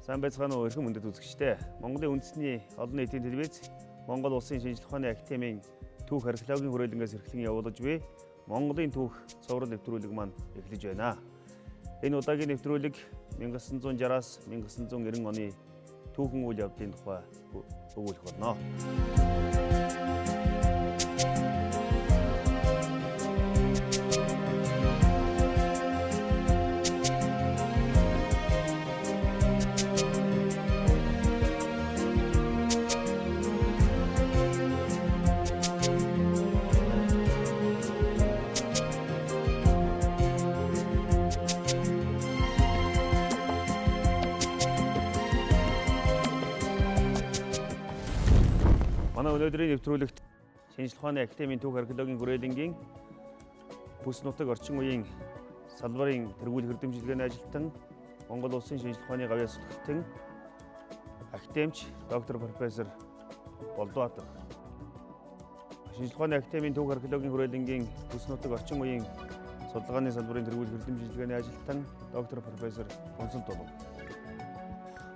Сайн байцгаана уу эрхэм хүндэт үзэгчдээ. Монголын үндэсний олон нийтийн телевиз Монгол Улсын шинжлэх ухааны академийн түүх археологийн хүрээлэнгээс эрхлэн явуулж буй Монголын түүх цовруул нэвтрүүлэг маань эхлэж байна. Энэ удаагийн нэвтрүүлэг 1960-аас 1990 оны түүхэн үйл явдлын тухай өгүүлэх болно. Манай өнөөдрийн нэвтрүүлэгт шинжлэх ухааны академийн түүх археологийн хүрээлэнгийн бүс нутаг орчин үеийн салбарын тэргүүл хэрдэмжилгээний ажилтан Монгол Улсын шинжлэх ухааны гавьяа зүтгэлтэн академич доктор профессор Болдбаатар, шинжлэх ухааны академийн түүх археологийн хүрээлэнгийн бүс нутаг орчин үеийн судалгааны салбарын тэргүүл хэрдэмжилгээний ажилтан доктор профессор Гонсолт Олов,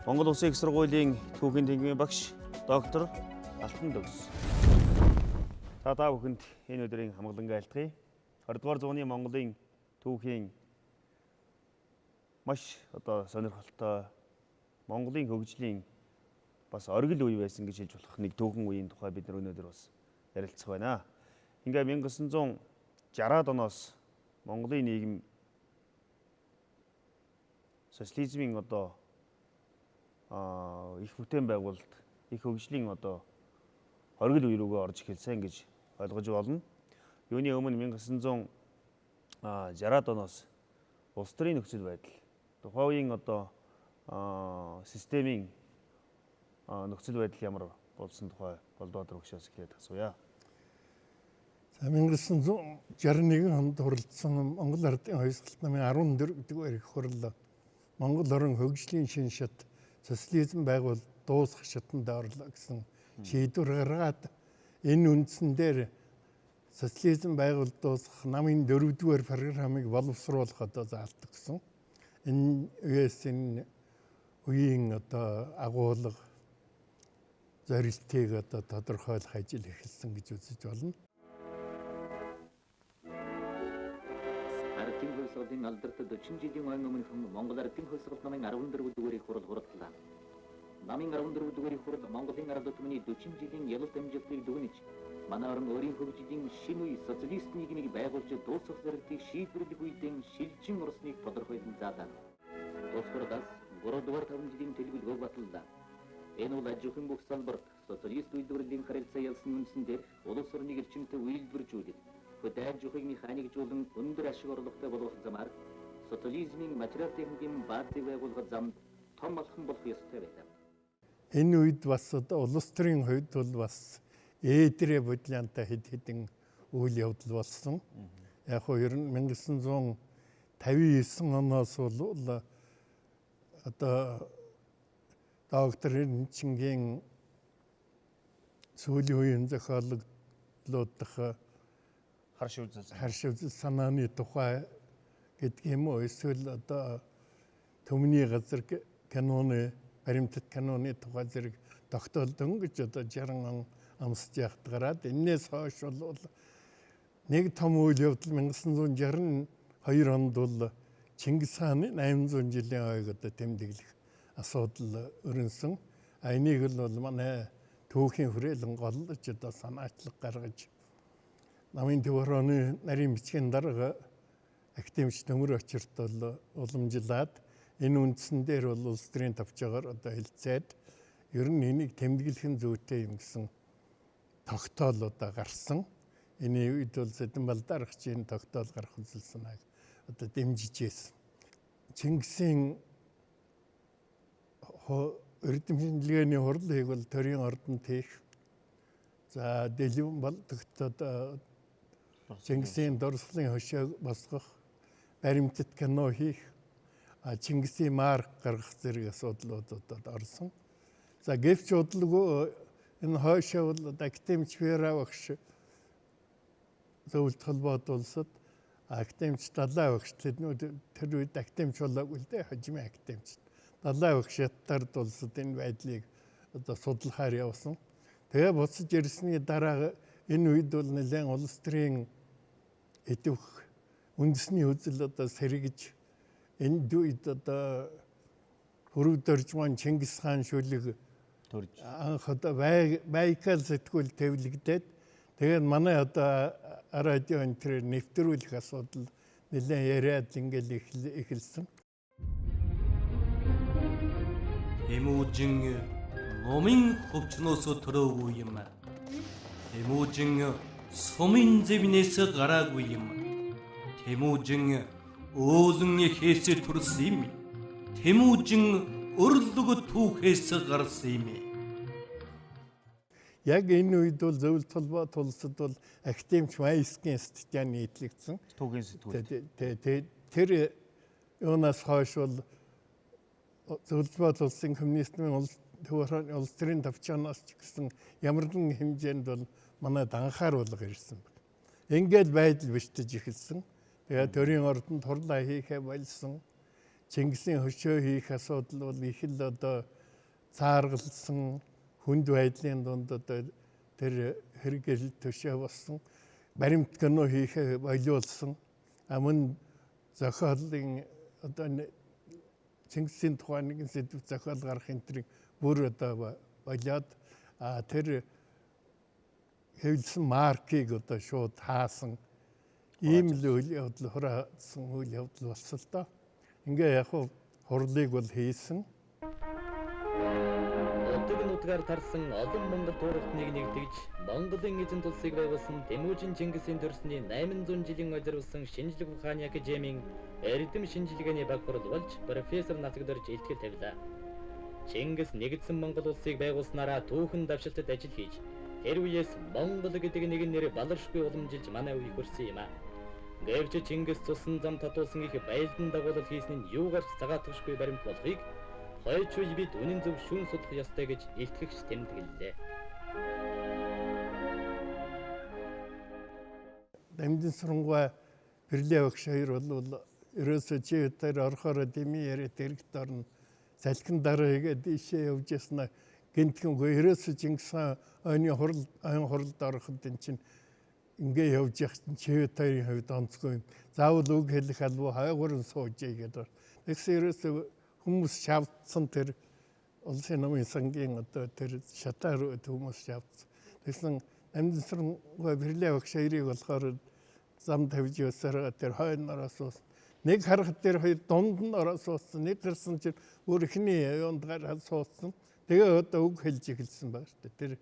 Монгол Улсын их сургуулийн түүхийн тэнхимийн багш доктор Алтан Дөгс. Та бүхэнд энэ өдрийн хамгаалангаа айлтгая. 20 дугаар зууны Монголын түүхийн маш сонирхолтой Монголын хөгжлийн бас оргил үе байсан гэж хэлж болох нэг түүхэн үеийн тухай бид өнөөдөр бас ярилцах байна. Ингээ 1960-аад оноос Монголын нийгэм социализмын их бүтээн байгуулалт, их хөгжлийн оргил үе рүүгээ орж эхэлсэн гэж ойлгож болно. Юуны өмнө 1960-аад оноос улс төрийн нөхцөл байдал, тухайн үеийн системийн нөхцөл байдал ямар болсон тухай Болдбаатар өгшөөс эхлээд асууя. 1961 онд хурлдсан Монгол Ардын Хувьсгалт намын 14-р их хурал Монгол орн хөгжлийн шинэ шат социализм байгуул дуусгах шатанд орлоо гэсэн шийдвэр гаргаад энэ үндсэн дээр социализм байгуул дуусгах намын 4-р программыг боловсруулах заалт гэсэн. Энэ үеийн агуулга зорилтыг тодорхойлох ажил эхэлсэн гэж үзэж байна. Ардын хувьсгалын алдарт 40 жилийн өмнө Монгол Ардын хувьсгалт намын 14-р их хурал хурлаа. Намын 14-р их хурал Монголын ард түмний 40 жилийн ялалт амжилтыг дүгнэж, манай орн өөрийн хөгжлийн шинэ үе социалист нийгмийг байгуулж дуусгах зорилтыг шийдвэрлэх үедээ шилжин орсныг тодорхойлон заалаа. Улс хурлаас 3-5 жилийн төлөвлөгөө баталлаа. Энэ бол аж ахуйн бүх салбарт социалист үйлдвэрлэлийн харилцаа ялсны үндсэн дээр улс орныг эрчимтэй үйлдвэржүүлэх, хөдөө аж ахуйг механикжуулан өндөр ашиг орлоготой болгох замаар социализмын материал техникийн баазыг байгуулах замд том алхам болох ёстой байлаа. Энэ үед бас улс төрийн хувьд бол бас ээдрээ бодлоонтой хэдэн үйл явдал болсон. Яг нь ер нь 1959 оноос бол доктор Чингийн сүүлийн үеийн зохиологдлуудах Харш үзэл санааны тухай гэдэг юм уу, эсвэл төмний газар каноны баримтат каноны тухай зэрэг тогтоолдон гэж 60 он амсж яхад гараад энээс хойш бол нэг том үйл явдал 1962 онд бол Чингис хааны 800 жилийн ойг тэмдэглэх асуудал өрнсөн. Энийг бол манай түүхийн хүрээлэн голлож санаачлаг гаргаж намын төвөрөний нарийн бичгийн дарга академич төмөр очирт бол уламжлаад энэ үндсэн дээр бол улс төрийн тавчаагаар хэлцээд ер нь энийг тэмдэглэх зүйтэй юм гэсэн тогтоол гарсан. Энэ үед бол Сэдэн Балдарагчийн тогтоол гарах үзэл санааг дэмжиж байсан. Чингисийн эрдэмтний хурлыг бол төрийн ордонд хийх, за дэлгүүн болдогтод Чингисийн дурслын хөшөөг босгох, баримтат кино хийх, Чингисийн марк гаргах зэрэг асуудлуудад орсон. За гэвч бодлого энэ хойшоо бол академич Вера багш зөвлөлт холбоот улсад академич Далай багш тэр үед академич болоогүй л дээ, хожимын академич далайн өх шаттард улсад энэ байдлыг одоо судлахаар явсан. Тэгээ буцаж ирсний дараа энэ үед бол нэлээд улс төрийн идэвх үндэсний үзэл одоо сэргэж энэ үед одоо хөрөвдөрж маань Чингис хаан шүлэг анх одоо Байкал сэтгүүл төвлөгдөөд тэгээд манай одоо радио энтрээр нэвтрүүлэх асуудал нэлээд яриад ингээл эхэлсэн. Тэмүүжин номын хөвчнөөс төрөөгүй юм. Тэмүүжин сумын зэвнээс гараагүй юм. Тэмүүжин уулын ихээс төрсөн юм. Тэмүүжин өрлөг түүхээс гарсан юм. Яг энэ үед бол зөвлөлт холбоо улсад бол академич Майскийн статья нийтлэгдсэн. Түүхийн сэтгүүл. Тэр юунаас хойш бол зөвлөлт улсын коммунистийн улс төрийн төвчнөөс ч гэсэн ямар нэгэн хэмжээнд бол манайд анхааруулга ирсэн. Ингээд байдал бишдэж эхэлсэн. Тэгээд төрийн ордонд хурлаа хийхэ болсон. Чингисийн хөшөө хийх асуудал бол их л одоо цааргалсан хүнд байдлын дунд одоо тэр хэрэгэл төшөө болсон. Баримт кино хийхэ болиулсан. Мөн зохиолын одоо Чингисийн тухай нэгэн сэдв зохиол гарах энтрийг бүр одоо болоод тэр хэвлсэн маркийг одоо шууд хаасан ийм л үйл явдал хураасан үйл явдал болсон л доо. Ингээ яг хурлыг бол хийсэн. Өдөг нутгаар тарсан олон монгол тууралтныг нэгтгэж Монголын эзэн тулсыг байгуулсан Тэмүүжин Чингисийн төрсний 800 жилийн озервсан шинжлэх ухааны академийн эрдэм шинжилгээний баг хурал болж профессор нацагдорж илтгэл тавилаа. Чингис нэгдсэн Монгол улсыг байгуулснараа түүхэн давшилтад ажил хийж тэр үеэс Монгол гэдэг нэгэн нэр баларшгүй уламжилж манай үеийг хүрсэн юм а. Гэвч Чингис цусан зам татуулсан их байлдан дагуулал хийсэн нь юугаарч цагаатгахгүй баримт болохыг хойч үе бид үнэн зөв шүүн судлах ёстой гэж илтгэгч тэмдэглэлээ. Дамжин сурангуй Бэрлээ багш хоёр бол ерөөсөө чи өдөр орохоор дэмий яриад хэрэгт орно. Салхин дараа хийгээд ийшээ явж яснаа гинтгэнгүй ерөөсөө Чингис хаан ойн хуралд ороход энэ чинь ингээ явж явах чинь чи өдрийн хувьд онцгүй юм. Заавал үг хэлэх албаа хайгуурн суужээ гэдэг. Тэгсэн ерөөсөө хүмүүс шавдсан тэр улсын намын сангийн одоо тэр шатаар хүмүүс шавдсан. Тэгсэн Дамжин сурангуй Бэрлээ багш хоёрыг болохоор зам тавьж явсараа тэр хойно ороос нэг харахад тэр хоёр дунд нь ороо суудсан. Нэг гарсан чинь өөр ихний юунд гараад суудсан. Тэгээ одоо үг хэлж эхэлсэн байна шүү дээ.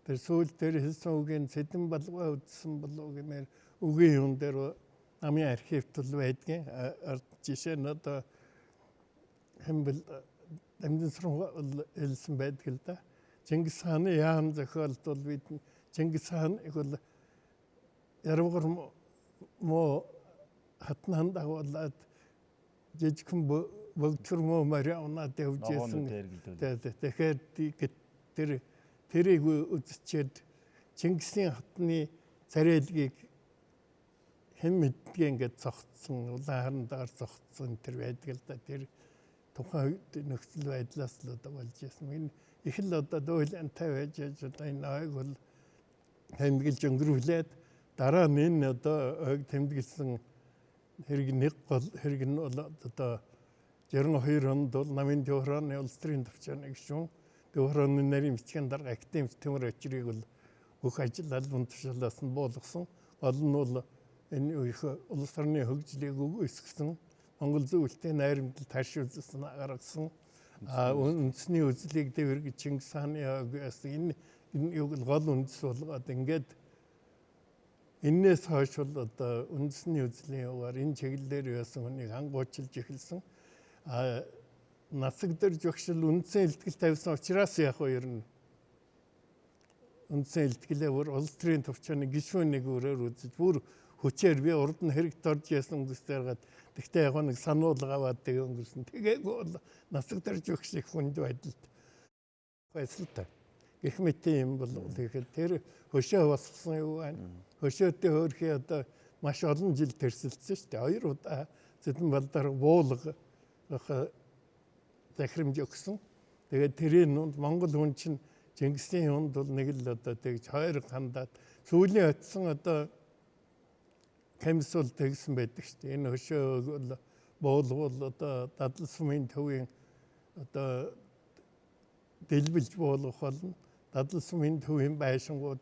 Тэр сүүл тэр хэлсэн үгийн сэдэн балгаа үдсэн болов гэмээр үгийн юм дээр намын архивт л байдгийн. Жишээ нь одоо хэмбэл Дамжин сурангуй хэлсэн байдаг л да. Чингис хааны яам зохиолд бол бид Чингис хааныг бол ярвгар мо хатнан дагуулад жижигхэн бөгтөр мо мариунаад явж байсан. Тэгэхээр тэрийг үзчихэд Чингисийн хатны царайлгийг хэн мэддгийг ингээд зогтсон, улаан харандаар зогтсон тэр байдаг л да. Тэр тухайн нөхцөл байдлаас л одоо болж байсан. Энэ их л одоо дуйлантай байж одоо энэ ойг бол тэмдэглэж өнгөрүүлээд дараа нь энэ одоо ойг тэмдэглэсэн хэрэг нэг гол хэрэг нь бол одоо 62 онд бол намын Төвхөрөөний улс төрийн төвчөөний гишүүн Төвхөрөөний нарийн бичгийн дарга академик Төмөр Очрыг бол бүх ажил албан тушаалаас нь буулгасан. Гол нь бол энэ улс орны хөгжлийг өгөөсгсөн Монгол зөвлөлтийн найрамдал таршуулсан гаргасан. Үндэсний үзлийг дэвэргэж Чингис хааны энэ юг гол үндэс болгоод ингээд энээс хойш бол одоо үндэсний үзлийн яваар энэ чиглэлээр яасан хүнийг хангуучилж эхэлсэн. Насагдэрж багшил үндсэн илтгэл тавьсан учраас яг хоёр нь үндсэн илтгэлээ бүр улс төрийн төвчөөний гишүүнийг өөрөөр үзэж бүр хүчээр би урд нь хэрэгт орж яасан өнгөстэй гаргаад тэгтээ яг нэг сануулга аваад тэгээ өнгөрсөн. Тэгээгүй бол насагдэрж багш их хүнд байдалд байсан та. Гэх мэт юм бол тэгэхээр тэр хөшөө босгосон юу байна. Хөшөөтэй хөөрхий одоо маш олон жил тэрсэлсэн шүү дээ. 2 удаа Зэдэн балдар буулга захирамж өгсөн. Тэгээд тэрийн нүнд Монгол хүн чинь Чингисийн хүнд бол нэг л одоо тэгж хоёр хандаад сүүлийн очсон одоо Камс бол тэгсэн байдаг шүү дээ. Энэ хөшөө буулгуул одоо дадал сумын төвийн одоо дэлбэлж буулгах болно. Дадал сумын төвийн байшингууд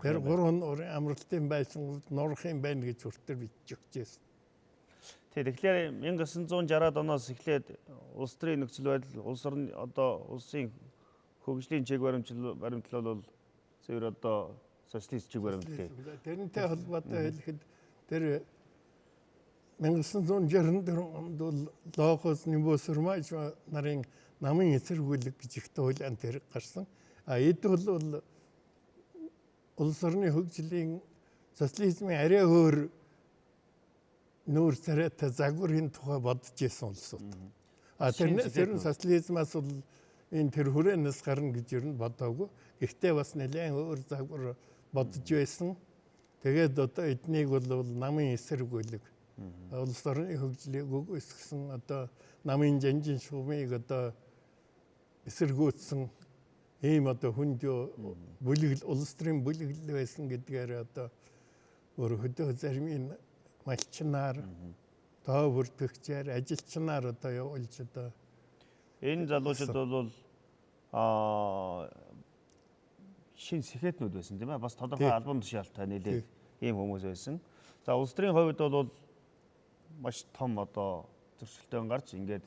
тэр гурван нуурын амралтын байшингууд нурахын байна гэж хүртэл бичиж өгч байсан. Тэгэхээр 1960-аад оноос эхлээд улс төрийн нөхцөл байдал, улс орны одоо улсын хөгжлийн чиг баримтлал бол зөвөр одоо социалист чиг баримтлал. Тэрнтэй холбоотой хэлэхэд тэр 1964 онд бол логос нэмбосурмаж нарын намын эсэргүүцэл гэж их туйлан тэр гарсан. Эд бол улс орны хөгжлийн социализмын арай өөр нүүр царайтай загварын тухай бодож ирсэн улсууд. Тэр социализмаас бол энэ тэр хүрээнээс гарна гэж ер нь бодоогүй. Гэхдээ бас нэлээд өөр загвар бодож байсан. Тэгээд одоо эднийг бол намын эсэргүүцэл улс орны хөгжлийг үгүйсгэсэн одоо намын жанжин шугамыг одоо эсэргүүцсэн ийм одоо хүнд бүлэгл улс төрийн бүлэгл байсан гэдгээр одоо өөр хөдөө зармын малчнаар тоо бүртгэгчээр ажилчнаар одоо явуулж одоо энэ залуучууд бол шин сэхэтнүүд байсан тийм ээ, бас тодорхой албан тушаалтай нэлээд ийм хүмүүс байсан. За улс төрийн хувьд бол маш том одоо зөрчилтэй гарч ингээд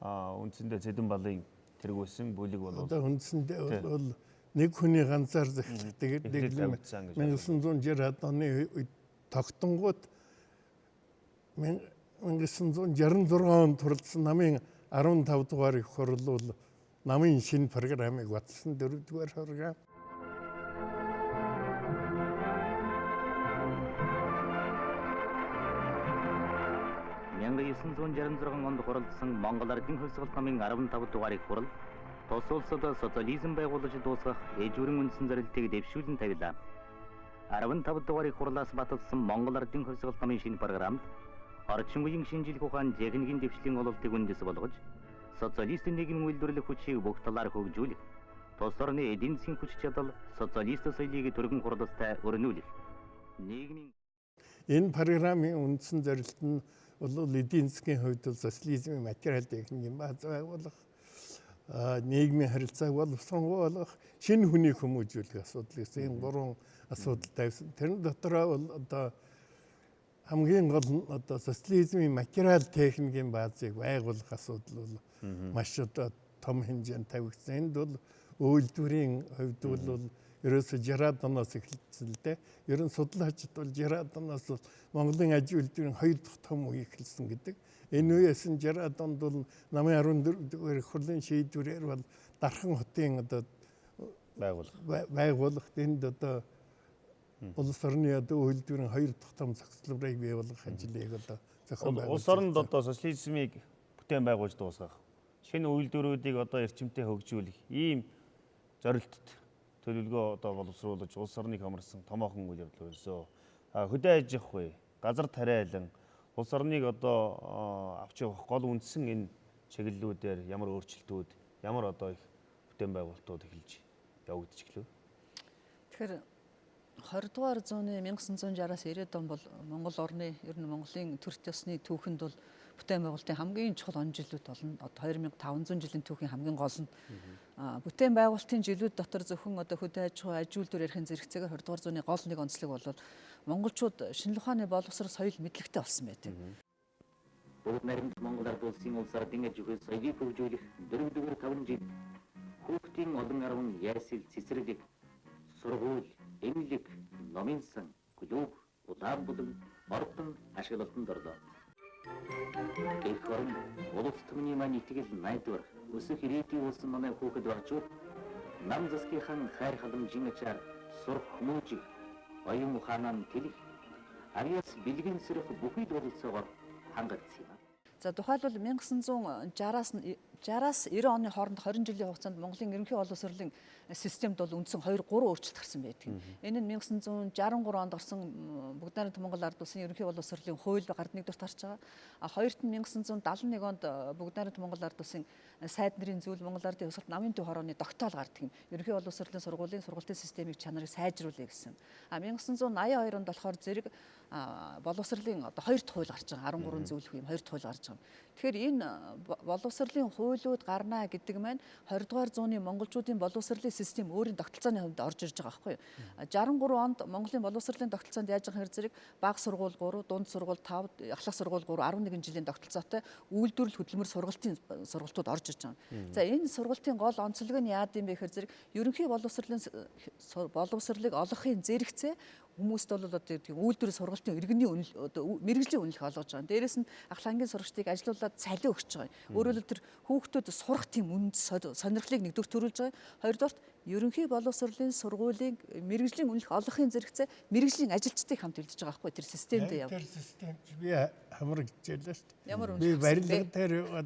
үндсэндээ Зэдэн балын тэргүүлсэн бүлэг бол одоо үндсэндээ бол нэг хүний ганцаар захирдаг. Тэгээд 1960-аад оны үед тогтонгууд 1966 онд туралдсан намын 15 дугаар их хурл бол намын шинэ программыг батлсан 4 дугаар програм. онд хуралдсан Монгол Ардын хөлсгөл намын 15 дугаар их хурл тус улсад социализм байгуулж дуусгах ээжүүрэн үндсэн зорилтыг дэвшүүлэн тавилаа. 15 дугаар их хурлаас баталсан Монгол Ардын хөлсгөл намын шинэ програмд орчин үеийн шинжилгээ ухаан техникийн дэвшлийн ололтыг үндэс болгож социалист нийгмийн үйлдвэрлэх хүчийг бүх талаар хөгжүүлэх, тус орны эдийн засгийн хүч чадал социалист соёлыг түргэн хурластай өрнүүлэх. Нийгмийн энэ программын үндсэн зорилт нь бол эдийн засгийн хувьд социализмын материал техникийн бааз байгуулах, нийгмийн харилцааг боловсруулах, шинэ хүнийг хүмүүжүүлэх асуудал гэсэн энэ гурван асуудал тавьсан. Тэрэн дотороо бол одоо хамгийн гол нь одоо социализмын материал техникийн баазыг байгуулах асуудал бол маш одоо том хэмжээнд тавигдсан. Энд бол үйлдвэрийн хувьд бол ерөөсө 60-аад оноос эхэлсэн л дээ. Ер нь судлаачид бол 60-аад оноос бол Монголын аж үйлдвэрийн 2 дахь том үе эхэлсэн гэдэг. Энэ үеэс нь 60-аад онд бол намын 14 дугаар их хурлын шийдвэрээр бол Дархан хотын одоо байгуулалт энд одоо улс орны одоо үйлдвэрийн 2 дахь том цогцлборыг бий болгох ажлыг одоо зохион байгуулж. Улс оронд одоо социализмыг бүтээн байгуулж дуусгах, шинэ үйлдвэрүүдийг одоо эрчимтэй хөгжүүлэх ийм зорилттой төлөвлөгөө одоо боловсруулж улс орныг хамарсан томоохон үйл явдал өрсөө. Хөдөө аж ахуй, газар тариалан улс орныг одоо авч явах гол үндсэн энэ чиглэлүүдээр ямар өөрчлөлтүүд, ямар одоо их бүтээн байгуулалтууд эхэлж явагдаж эхлэв. Тэгэхээр 20 дугаар зууны 1960-аас 90-ад он бол Монгол орны ер нь Монголын төрч ёсны түүхэнд бол бүтээн байгуулалтын хамгийн чухал он жилүүд болно. Одоо 2500 жилийн түүхийн хамгийн гол нь бүтээн байгуулалтын жилүүд дотор зөвхөн одоо хөдөө аж ахуй, аж үйлдвэр ярихын зэрэгцээгээр 20 дугаар зууны гол нэг онцлог бол монголчууд шинэ ухааны боловсрол соёл мэдлэгтэй болсон байдаг. Бүгд наримт Монгол ард улсын улс ардын аж ахуй соёлыг хөгжүүлэх 4-5 жил хүүхдийн олон арван яйсэл цэцэрлэг, сургууль, эмнэлэг, номын сан, клуб, удаан бүлэг, ордон ашиглалтанд орлоо. Эх орон улс төмний маань итгэл найдвар өсөх ирээдүйн улсын манай хүүхэд багчууд нам засгийнхан хайр халамжийн ачаар сурах хүмүүжих, оюун ухаанаа тэлэх, ариас бэлгэн сэрэх бүхий бололцоогоор хангагдсан юм. За тухайлбал 1960-аас 60-аас 90 оны хооронд 20 жилийн хугацаанд Монголын ерөнхий боловс сурлын системд бол үндсэн 2-3 өөрчлөлт гарсан байдаг. Энэ нь 1963 онд орсон бүгд найрамд Монгол ард улсын ерөнхий боловс сурлын хууль гард нэгдүгürt гарч байгаа. Хоёрт нь 1971 онд бүгд найрамд Монгол ард улсын сайд нарын зүйл Монгол ардын хувьсгалт намын төв хорооны тогтоол гардаг юм. Ерөнхий боловс сурлын сургалтын системийг чанарыг сайжруулъя гэсэн. 1982 онд болохоор зэрэг боловсролын одоо хоёр дахь хууль гарч байгаа. 13 зөвлөх юм хоёр дахь хууль гарч байгаа. Тэгэхээр энэ боловсролын хуулиуд гарна гэдэг маань 20 дугаар зууны монголчуудын боловсролын систем өөрийн тогтолцооны хувьд орж ирж байгаа байхгүй юу. 63 онд Монголын боловсролын тогтолцоонд яаж байгаа хэрэг зэрэг бага сургууль 3, дунд сургууль 5, ахлах сургууль 3, 11 жилийн тогтолцоотой үйлдвэрлэл хөдөлмөр сургалтууд орж ирж байгаа. За энэ сургалтын гол онцлог нь яад юм бэ гэхээр зэрэг ерөнхий боловсролыг олохын зэрэгцээ хүмүүст бол одоо үйлдвэрийн сургалтын иргэний мэргэжлийн үнэлэх олгож байгаа. Дээрээс нь ахлагын сурагчдыг ажилуулад цалин өгч байгаа. Өөрөөр хэлбэл тэр хүүхдүүд сурах тийм үнд сонирхлыг нэгдүгээр төрүүлж байгаа. Хоёрдугаар ерөнхий боловсролын сургуулийн мэргэжлийн үнэлэх олохын зэрэгцээ мэргэжлийн ажилчдыг хамт үлдэж байгаа байхгүй тэр системд яв. Тэр системч би хамрагдчихлаа шүү дээ. Ямар би барилга дээр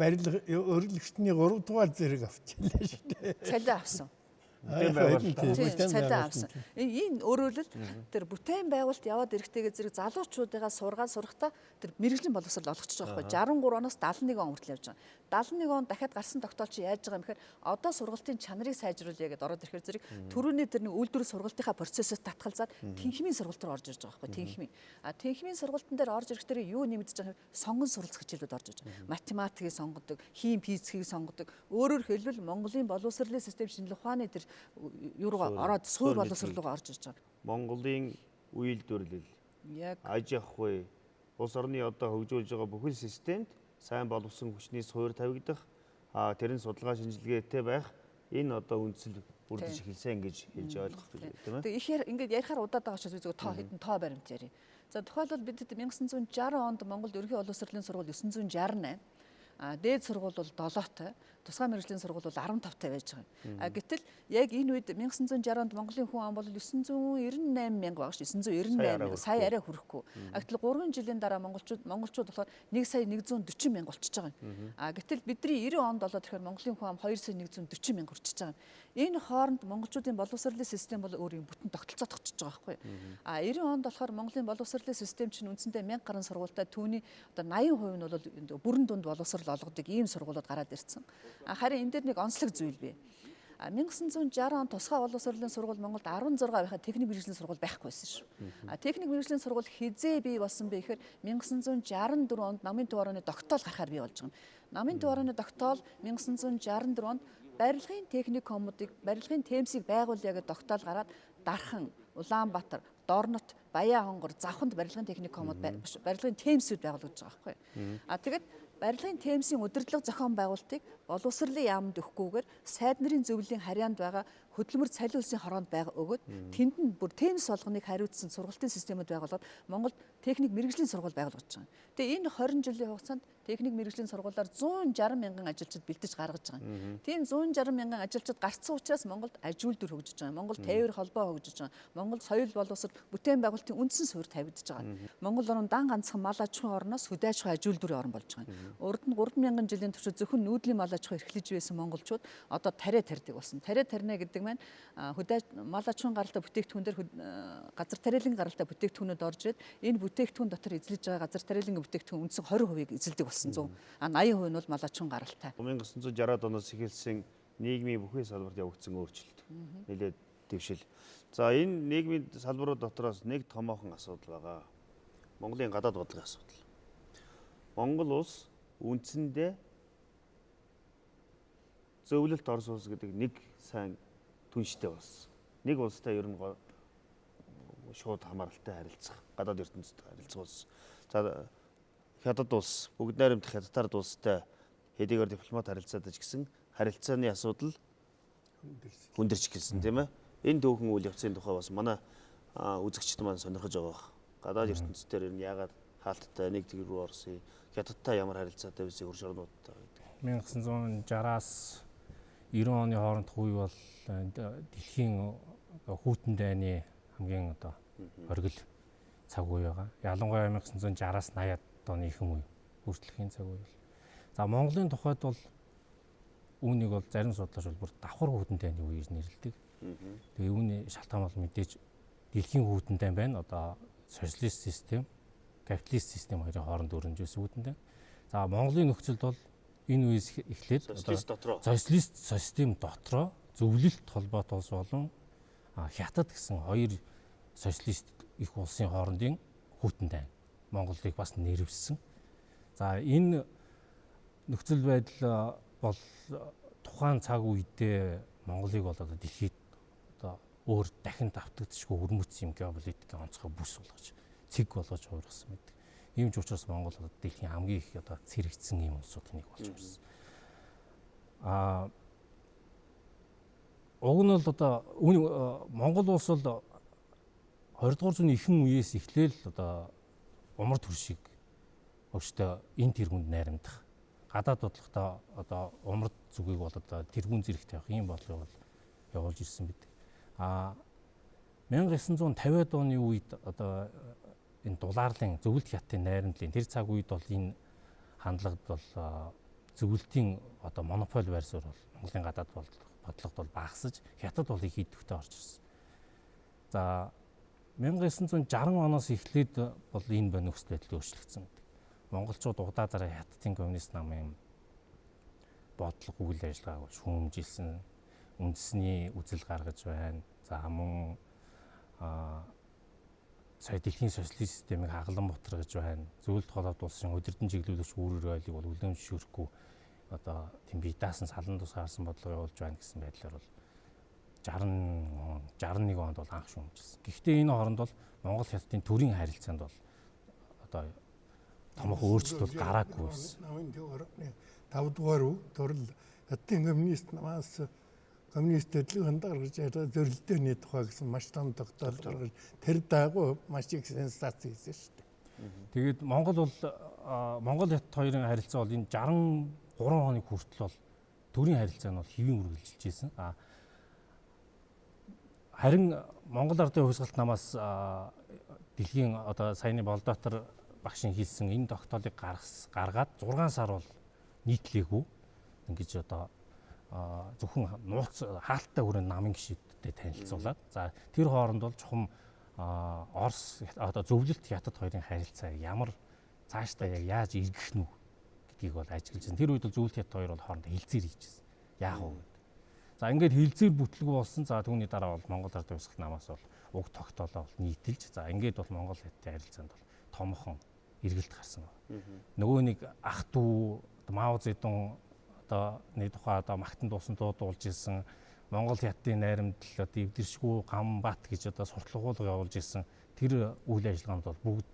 барилга өргөлөгчний 3 дугаар зэрэг авчихлаа шүү дээ. Цалин авсан. Цалин авсан. Энэ өөрөөр хэлбэл тэр бүтээн байгуулалт яваад ирэхтэйгээ зэрэг залуучуудыгаа сурахдаа тэр мэргэжлийн боловсрол олгочихж байгаа байхгүй. 63 оноос 71 он хүртэл явж байгаа. 71 он дахиад гарсан тогтоол чи яаж байгаа юм гэхээр одоо сургалтын чанарыг сайжруулъя гэдээ ороод ирэхээр зэрэг түрүүний тэр нэг үйлдвэр сургалтынхаа процессыг татгалзаад тэнхимийн сургалт руу орж ирж байгаа байхгүй. Тэнхимийн сургалтын дээр орж ирэхдээ юу нэмэгдэж байгаа юм сонгон суралцах хичээлүүд орж ирж байгаа. Математикийг сонгодог, хим физикийг сонгодог. Өөрөөр хэлбэл Монголын боловсролын систем шинжилгээ ухааны тэр юуруу ороод суур боловсрол руу орж ирж байгаа. Монголын үйлдвэрлэл, аж ахуй, улс орны одоо хөгжүүлж байгаа бүхэл системд сайн боловсон хүчний суур тавигдах, тэрэн судалгаа шинжилгээтэй байх энэ одоо үндсэл бүрдэж эхэлсэн гэж хэлж ойлгох билээ тийм ээ. Тэгээ ихээр ингээд ярихаар удаад байгаа учраас би зөвхөн тоо хэдэн тоо баримт ярив. За тухайлбал бид 1960 онд Монголд ерөнхий боловсролын сургууль 968, дээд сургууль бол 7-той, тусгай мэргэжлийн сургууль бол 15-тай байж байгаа юм. Гэтэл яг энэ үед 1960 онд Монголын хүн ам бол 998 мянга байгаа шүү. 998 сая арай хүрэхгүй. Гэтэл 3 жилийн дараа монголчууд болохоор 1 сая 140 мянга болчихж байгаа юм. Гэтэл бидний 90 онд болоод тэгэхээр Монголын хүн ам 2 сая 140 мянга хүрчихэж байгаа юм. Энэ хооронд монголчуудын боловсролын систем бол өөрийн бүтэн тогтолцоо тогтчихж байгаа байхгүй. 90 онд болохоор Монголын боловсролын систем чинь үндсэндээ 1000 гаруй сургуультай түүний одоо 80% нь бол бүрэн дунд боловсрол олгодог ийм сургуулиуд гараад ирсэн. Харин энэ дээр нэг онцлог зүйл бий. 1960 он тусгай боловсролын сургууль Монголд 16 байхад техник мэргэжлийн сургууль байхгүйсэн шүү. Техник мэргэжлийн сургууль хизээ бий болсон бэ гэхээр 1964 онд намын төв орооны тогтоол гарахаар бий болж байгаа юм. Намын төв орооны тогтоол 1964 онд барилгын техникумуудыг барилгын темсийг байгуулъя гэдэг тогтоол гараад Дархан, Улаанбаатар, Дорнот, Баян хонгор, Завханд барилгын техникумууд барилгын темсүүд байгуулагдж байгаа байхгүй. Тэгээд барилгын темсийн удирдлага зохион байгуулалтыг боловсролын яамд өгөхгүйгээр сайд нарын зөвлөлийн харьяанд байгаа хөдөлмөр цалин улсын хороонд өгөөд тэнд нь бүр темс болгоныг хариуцсан сургалтын системүүд байгуулад Монголд техник мэргэжлийн сургууль байгуулж байгаа. Тэгээ энэ 20 жилийн хугацаанд техник мэргэжлийн сургуулиар 160 мянган ажилчид бэлдэж гаргаж байгаа. Тийм 160 мянган ажилчид гарцсан учраас Монголд аж үйлдвэр хөгжиж байгаа. Монгол тээвэр холбоо хөгжиж байгаа. Монгол соёл боловсрол бүтээн байгуулалтын үндсэн суурь тавигдж байгаа. Монгол орн дан ганцхан мал аж ахуйн орноос хөдөө аж ахуйн аж үйлдвэрийн орн болж байгаа. Урд нь 3000 жилийн туршид зөвхөн нүүдлийн мал аж ахуй эрхлэж байсан монголчууд одоо тариа тарьдаг болсон. Тариа тарина гэдэг маань хөдөө мал аж ахуйн гаралтай бүтээгдэхүүн дээр газар тариалан гаралтай бүтээгдэхүүнүүд орж ирээд энэ бүтээгдэхүүн дотор эзлэж байгаа газар тариалан бүтээгдэхүүн үндсэн 20%-ийг эзэлдэг болсон. 80% нь бол мал аж ахуйн гаралтай. 1960-аад оноос эхэлсэн нийгмийн бүхий салбарт явагдсан өөрчлөлт. Нэлээд дэвшил. За энэ нийгмийн салбарууд дотроос нэг томоохон асуудал байгаа. Монголын гадаад бодлогын асуудал. Монгол улс үндсэндээ зөвлөлт Орос улс гэдэг нэг сайн түнштэй болсон. Нэг улстай ер нь шууд хамааралтай харилцах, гадаад ертөнцид харилцах улс. За хятад улс, бүгд найрамдах хятад улстай хэдийгээр дипломат харилцаад иж гэсэн харилцааны асуудал хүндэрч гэлсэн тийм ээ. Энэ түүхэн үйл явцын тухай бас манай үзэгчд маань сонирхож байгаа. Гадаад ертөнцийн ер нь яагаад хаалттай нэг тэг рүү орсон, хятадтай ямар харилцаатай байсан хөрш орнуудтай гэдэг. 1960-аас 90 оны хоорондох үе бол дэлхийн хүйтэн дайны хамгийн одоо оргил цаг үе байгаа. Ялангуяа 1960-аас 80-аад оны ихэнх үе, хүртэлхийн цаг үе. За Монголын тухайд бол үүнийг бол зарим судлаач бол бүр давхар хүйтэн дайны үе гэж нэрлэдэг. Тэгээ үүний шалтгаан бол мэдээж дэлхийн хүйтэн дай байна. Одоо социалист систем, капиталист систем хоёрын хооронд өрнөжсэн хүйтэн дай. За Монголын нөхцөлд бол энэ үеэс эхлээд социалист систем дотроо зөвлөлт холбоот улс болон хятад гэсэн хоёр социалист их улсын хоорондын хүйтэн дай Монголыг бас нэрвсэн. За энэ нөхцөл байдал бол тухайн цаг үедээ Монголыг бол одоо дэлхийд одоо өөр дахин давтагдчихгүй өрмөцсөн юм геополитикийн онцгой бүс болгож цэг болгож хуургасан байдаг. Ийм ч учраас Монгол одоо дэлхийн хамгийн их одоо цэрэгдсэн ийм улсуудын нэг болж ирсэн. Уг нь бол одоо Монгол улс бол 20 дугаар зууны ихэнх үеэс эхлээл одоо умар төршиг өгчтэй энэ тэргуунд найрамдах. Гадаад бодлоготой одоо умард зүгийг бол одоо тэргуун зэрэгт явах ийм бодлого бол явуулж ирсэн бид. 1950-ад оны үед одоо энэ дулаарлын зөвлөлт хятадын найрамдлын тэр цаг үед бол энэ хандлагад бол зөвлөлтийн одоо монополь байр суурь бол Монголын гадаад бодлогод бол багасж хятад бол их идэвхтэй орж ирсэн. За 1960 оноос эхлээд бол энэ байна нөхцөл байдал өөрчлөгдсөн. Монголчууд удаадаараа хятадын коммунист намын бодлого үйл ажиллагааг шүүмжилсэн, үндэсний үзэл гаргаж байна. За мөн сая дэлхийн социалист системийг хаглан бутаргаж байна. Зөвлөлт холбоот улсын удирдан чиглүүлэгч үүрэг ойлыг бол үлэмжшүүрэхгүй одоо тийм бие даасан салан тус харсан бодлого явуулж байна гэсэн байдлаар бол 61 онд бол анх шүүмжилсэн. Гэхдээ энэ хооронд бол Монгол хятадын төрийн харилцаанд бол одоо томох өөрчлөлт гараагүй байсан. 5 дугаар төрөл хятадын коммунист намаас коммунист төрлөختөнд гаргаж байгаа зөрилдөөний тухай гэсэн маш том тогтоол гаргаж тэр дагуу маш их сенсац хийсэн шүү дээ. Тэгээд Монгол хятад хоёрын харилцаа бол энэ 63 оны хүртэл бол төрийн харилцаа нь бол хэвийн үргэлжилж байсан. Харин Монгол Ардын хувьсгалт намаас дэлхийн одоо саяны Болдоотор багшийн хэлсэн энэ тогтоолыг гаргаад 6 сар бол нийтлээгүй ингэж одоо зөвхөн нууц хаалттай хүрээнд намын гишүүдтэй танилцуулаад за тэр хооронд бол чухам Орос одоо зөвлөлт хятад хоёрын харилцаа ямар цаашдаа яг яаж эргэх нь гэдгийг бол ажиглажсэн. Тэр үед бол зөвлөлт хятад хоёр бол хоорондоо хилцээр хийжсэн. Яах вэ? За ингээд хилцээр бүтлгүй болсон. За түүний дараа бол Монгол Ардын хувьсгалт намаас бол уг тогтоолоо бол нийтэлж за ингээд бол Монгол хятадын харилцаанд бол томхон эргэлт гарсан байна. Нөгөө нэг ах дүү Мао Цзэдун одоо нэг тухай одоо магтан дуусан дуудуулж ирсэн Монгол хятадын найрамдал одоо эвдэршгүй Гамбат гэж одоо сурталгуулга явуулж ирсэн тэр үйл ажиллагаанд бол бүгд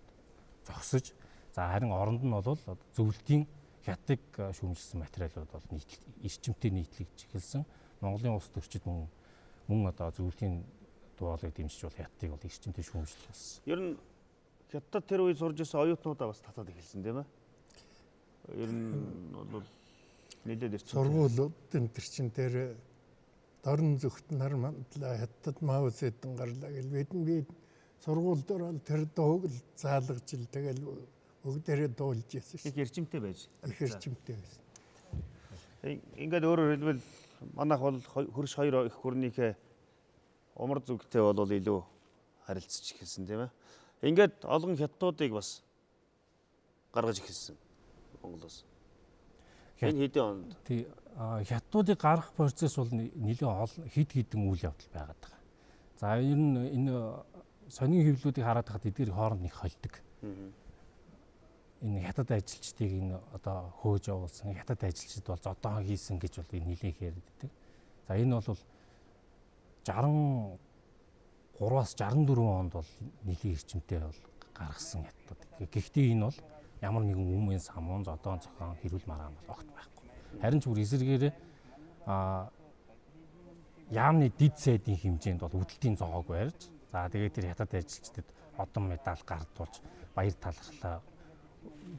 зогсож за харин оронд нь бол зөвлөлтийн хятадыг шүүмжилсэн материалууд бол эрчимтэй нийтлэгдэж эхэлсэн. Монголын улс төрчид мөн одоо зөвлөлийн дуулыг дэмжиж бол хятадыг бол эрчимтэй шүүмжилж болсон. Ер нь хятад тэр үед сурж ирсэн оюутнуудаа бас татаад эхэлсэн тийм ээ. Ер нь бол нэлээд эрчим. Сургуулиудын тэр чин дээр дорн зүгт нар мандлаа хятад Мао Цзэдун гарлаа гэл би сургууль дээр бол тэр дууг л заалгаж ил тэгэл бүгдээрээ дуулж ирсэн шүү. Их эрчимтэй байж. Их эрчимтэй байсан. Ингээд өөрөөр хэлбэл манайх бол хөрш хоёр их гүрнийхээ умар зүгтээ бол илүү харилцаж эхэлсэн тийм ээ. Ингээд олон хятадуудыг бас гаргаж эхэлсэн Монголоос. Энэ хэдэн онд? Тий хятадуудыг гаргах процесс бол нэлээд олон хэдэн үйл явдал байгаад байгаа. За ер нь энэ сонин хэвлэлүүдийг хараад хахад эдгээр хооронд нэг холдог. Энэ хятад ажилчдыг энэ одоо хөөж явуулсан хятад ажилчид бол зодоо хийсэн гэж бол нэлээд ярьдаг. За энэ бол 63-аас 64 онд бол нэлээд эрчимтэй бол гаргасан хятад. Гэхдээ энэ бол ямар нэгэн өмнө самуун зодоон зохион хэрүүл мараан бол огт байхгүй. Харин ч бүр эсэргээрээ яамны дид сайдын хэмжээнд бол үдэлтийн зоог барьж за тэгээд тэр хятад ажилчдад одон медаль гардуулж баяр талархлаа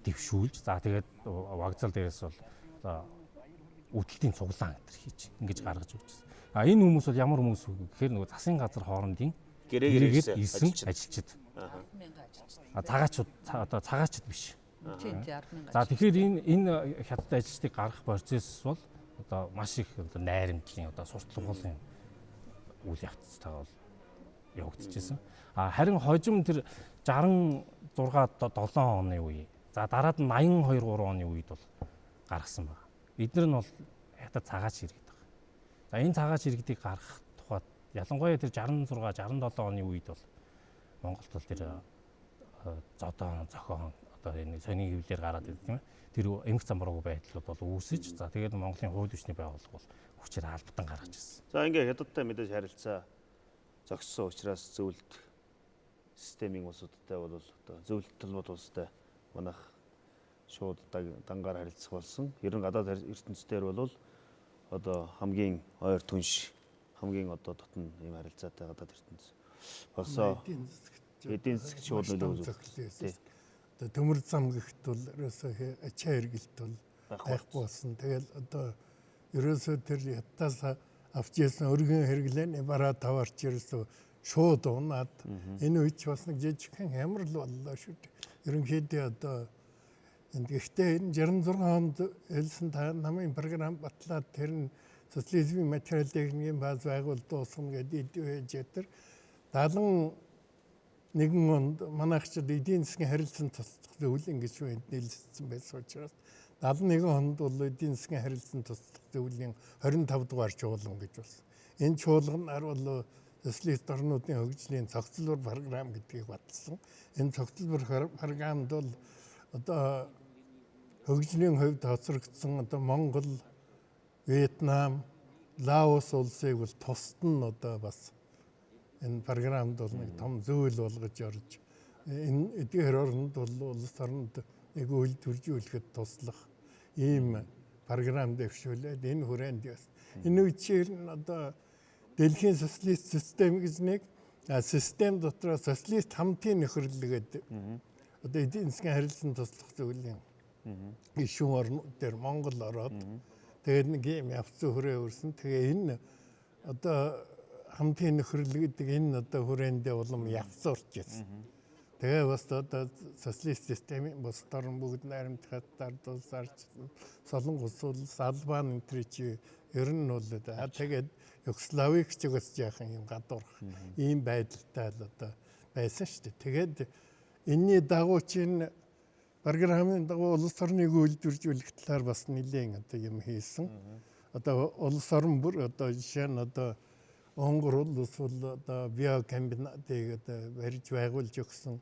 дэвшүүлж за тэгээд вокзал дээрээс бол үдэлтийн цуглаан гэтэр хийж ингэж гаргаж өгч байна. Энэ хүмүүс бол ямар хүмүүс вэ гэхээр нөгөө засгийн газар хоорондын гэрээгээр ирсэн ажилчид. Цагаачууд одоо цагаачд биш. Тийм 10,000. За тэгэхээр энэ хятад ажилчдыг гаргах процесс бол одоо маш их одоо найрамдлын одоо сурталчилгын үйл явцтай бол явагдчихсэн. Харин хожим тэр 66 7 оны үе. За дараад нь 82 3 оны үед бол гаргасан байна. Эдгээр нь бол хятад цагаач иргэд байна. За энэ цагаач иргэдийг гаргах тухайд ялангуяа тэр 66 67 оны үед бол Монголд бол тэр зодон зохион одоо энэ сони хөвлөөр гараад ирдэг тийм ээ. Тэр эмх замбарууг байдлууд бол үүсэж за тэгээд Монголын хууль ёсны байгууллага бол хүчээр албатан гаргаж ирсэн. За ингээ хятадтай мэдээж харилцаа зогссон учраас зөвлөлт системийн улсуудтай бол одоо зөвлөлт толгойд улстай манайх шууд дангаар харилцах болсон. Ер нь гадаад ертөнцийн бол одоо хамгийн ойр түнш хамгийн одоо дотн ийм харилцаатай гадаад ертөнц. Босоо эдийн засгт шууд нөлөө үзүүлсэн. Одоо төмөр зам гэхэд бол ерөөсөө ачаа хэргэлт бол байхгүй болсон. Тэгэл одоо ерөөсөө тэр ятаас авч ирсэн өргөн хэрэглээний бараа таварч ерөөсөө шууд унаад энэ үед ч бас нэг жижигхэн ямар л боллоо шүү дээ. Ерөнхийдөө одоо гэхдээ энэ 66 онд элсэн та намын програм батлаад тэр нь социализмын материал техникийн бааз байгуул дуусгана гэдэг идэвхтэй 71 онд манайхчид эдийн засгийн харилцан туслах зөвлөл ингэж нийлсэн байсан учраас 71 онд бол эдийн засгийн харилцан туслах зөвлөлийн 25 дугаар чуулган гэж болсон. Энэ чуулганаар бол социалист орнуудын хөгжлийн цогцлбор програм гэдгийг баталсан. Энэ цогцлбор програмд бол одоо хөгжлийн хувьд хоцрогдсон одоо Монгол, Вьетнам, Лаос улсыг бол тусад нь одоо бас энэ програмд бол нэг том зөвлөл болгож орж энэ эдгээр орнд бол улс орнд нэг үйлдвэржүүлэхэд туслах ийм програм дэвшүүлээд энэ хүрээнд яасан. Энэ үеэр нь одоо дэлхийн социалист систем гэж нэг систем дотор социалист хамтын нөхөрлөгээд одоо эдийн засгийн харилцан туслах зөвлөлийн гишүүн орнууд дээр Монгол ороод тэгээд нэг юм явц хүрээ өрсөн. Тэгээ энэ одоо хамтын нөхөрлөл гэдэг энэ одоо хүрээндээ улам явц урч ирсэн. Тэгээ бас одоо социалист системийн бус орн бүгд найрамдахад дулсаарч Солонгос улс Албан энэ чи ер нь бол тэгээд Югославик ч бас яахан юм гадуурх ийм байдалтай л одоо байсан шүү дээ. Тэгээд энэний дагуу чинь програмын дагуу улс орныг үйлдвэржүүлэх талаар бас нэлээд одоо юм хийсэн. Одоо улс орн бүр одоо жишээ нь одоо Монгол улс бол одоо биокомбинатыг одоо барьж байгуулж өгсөн.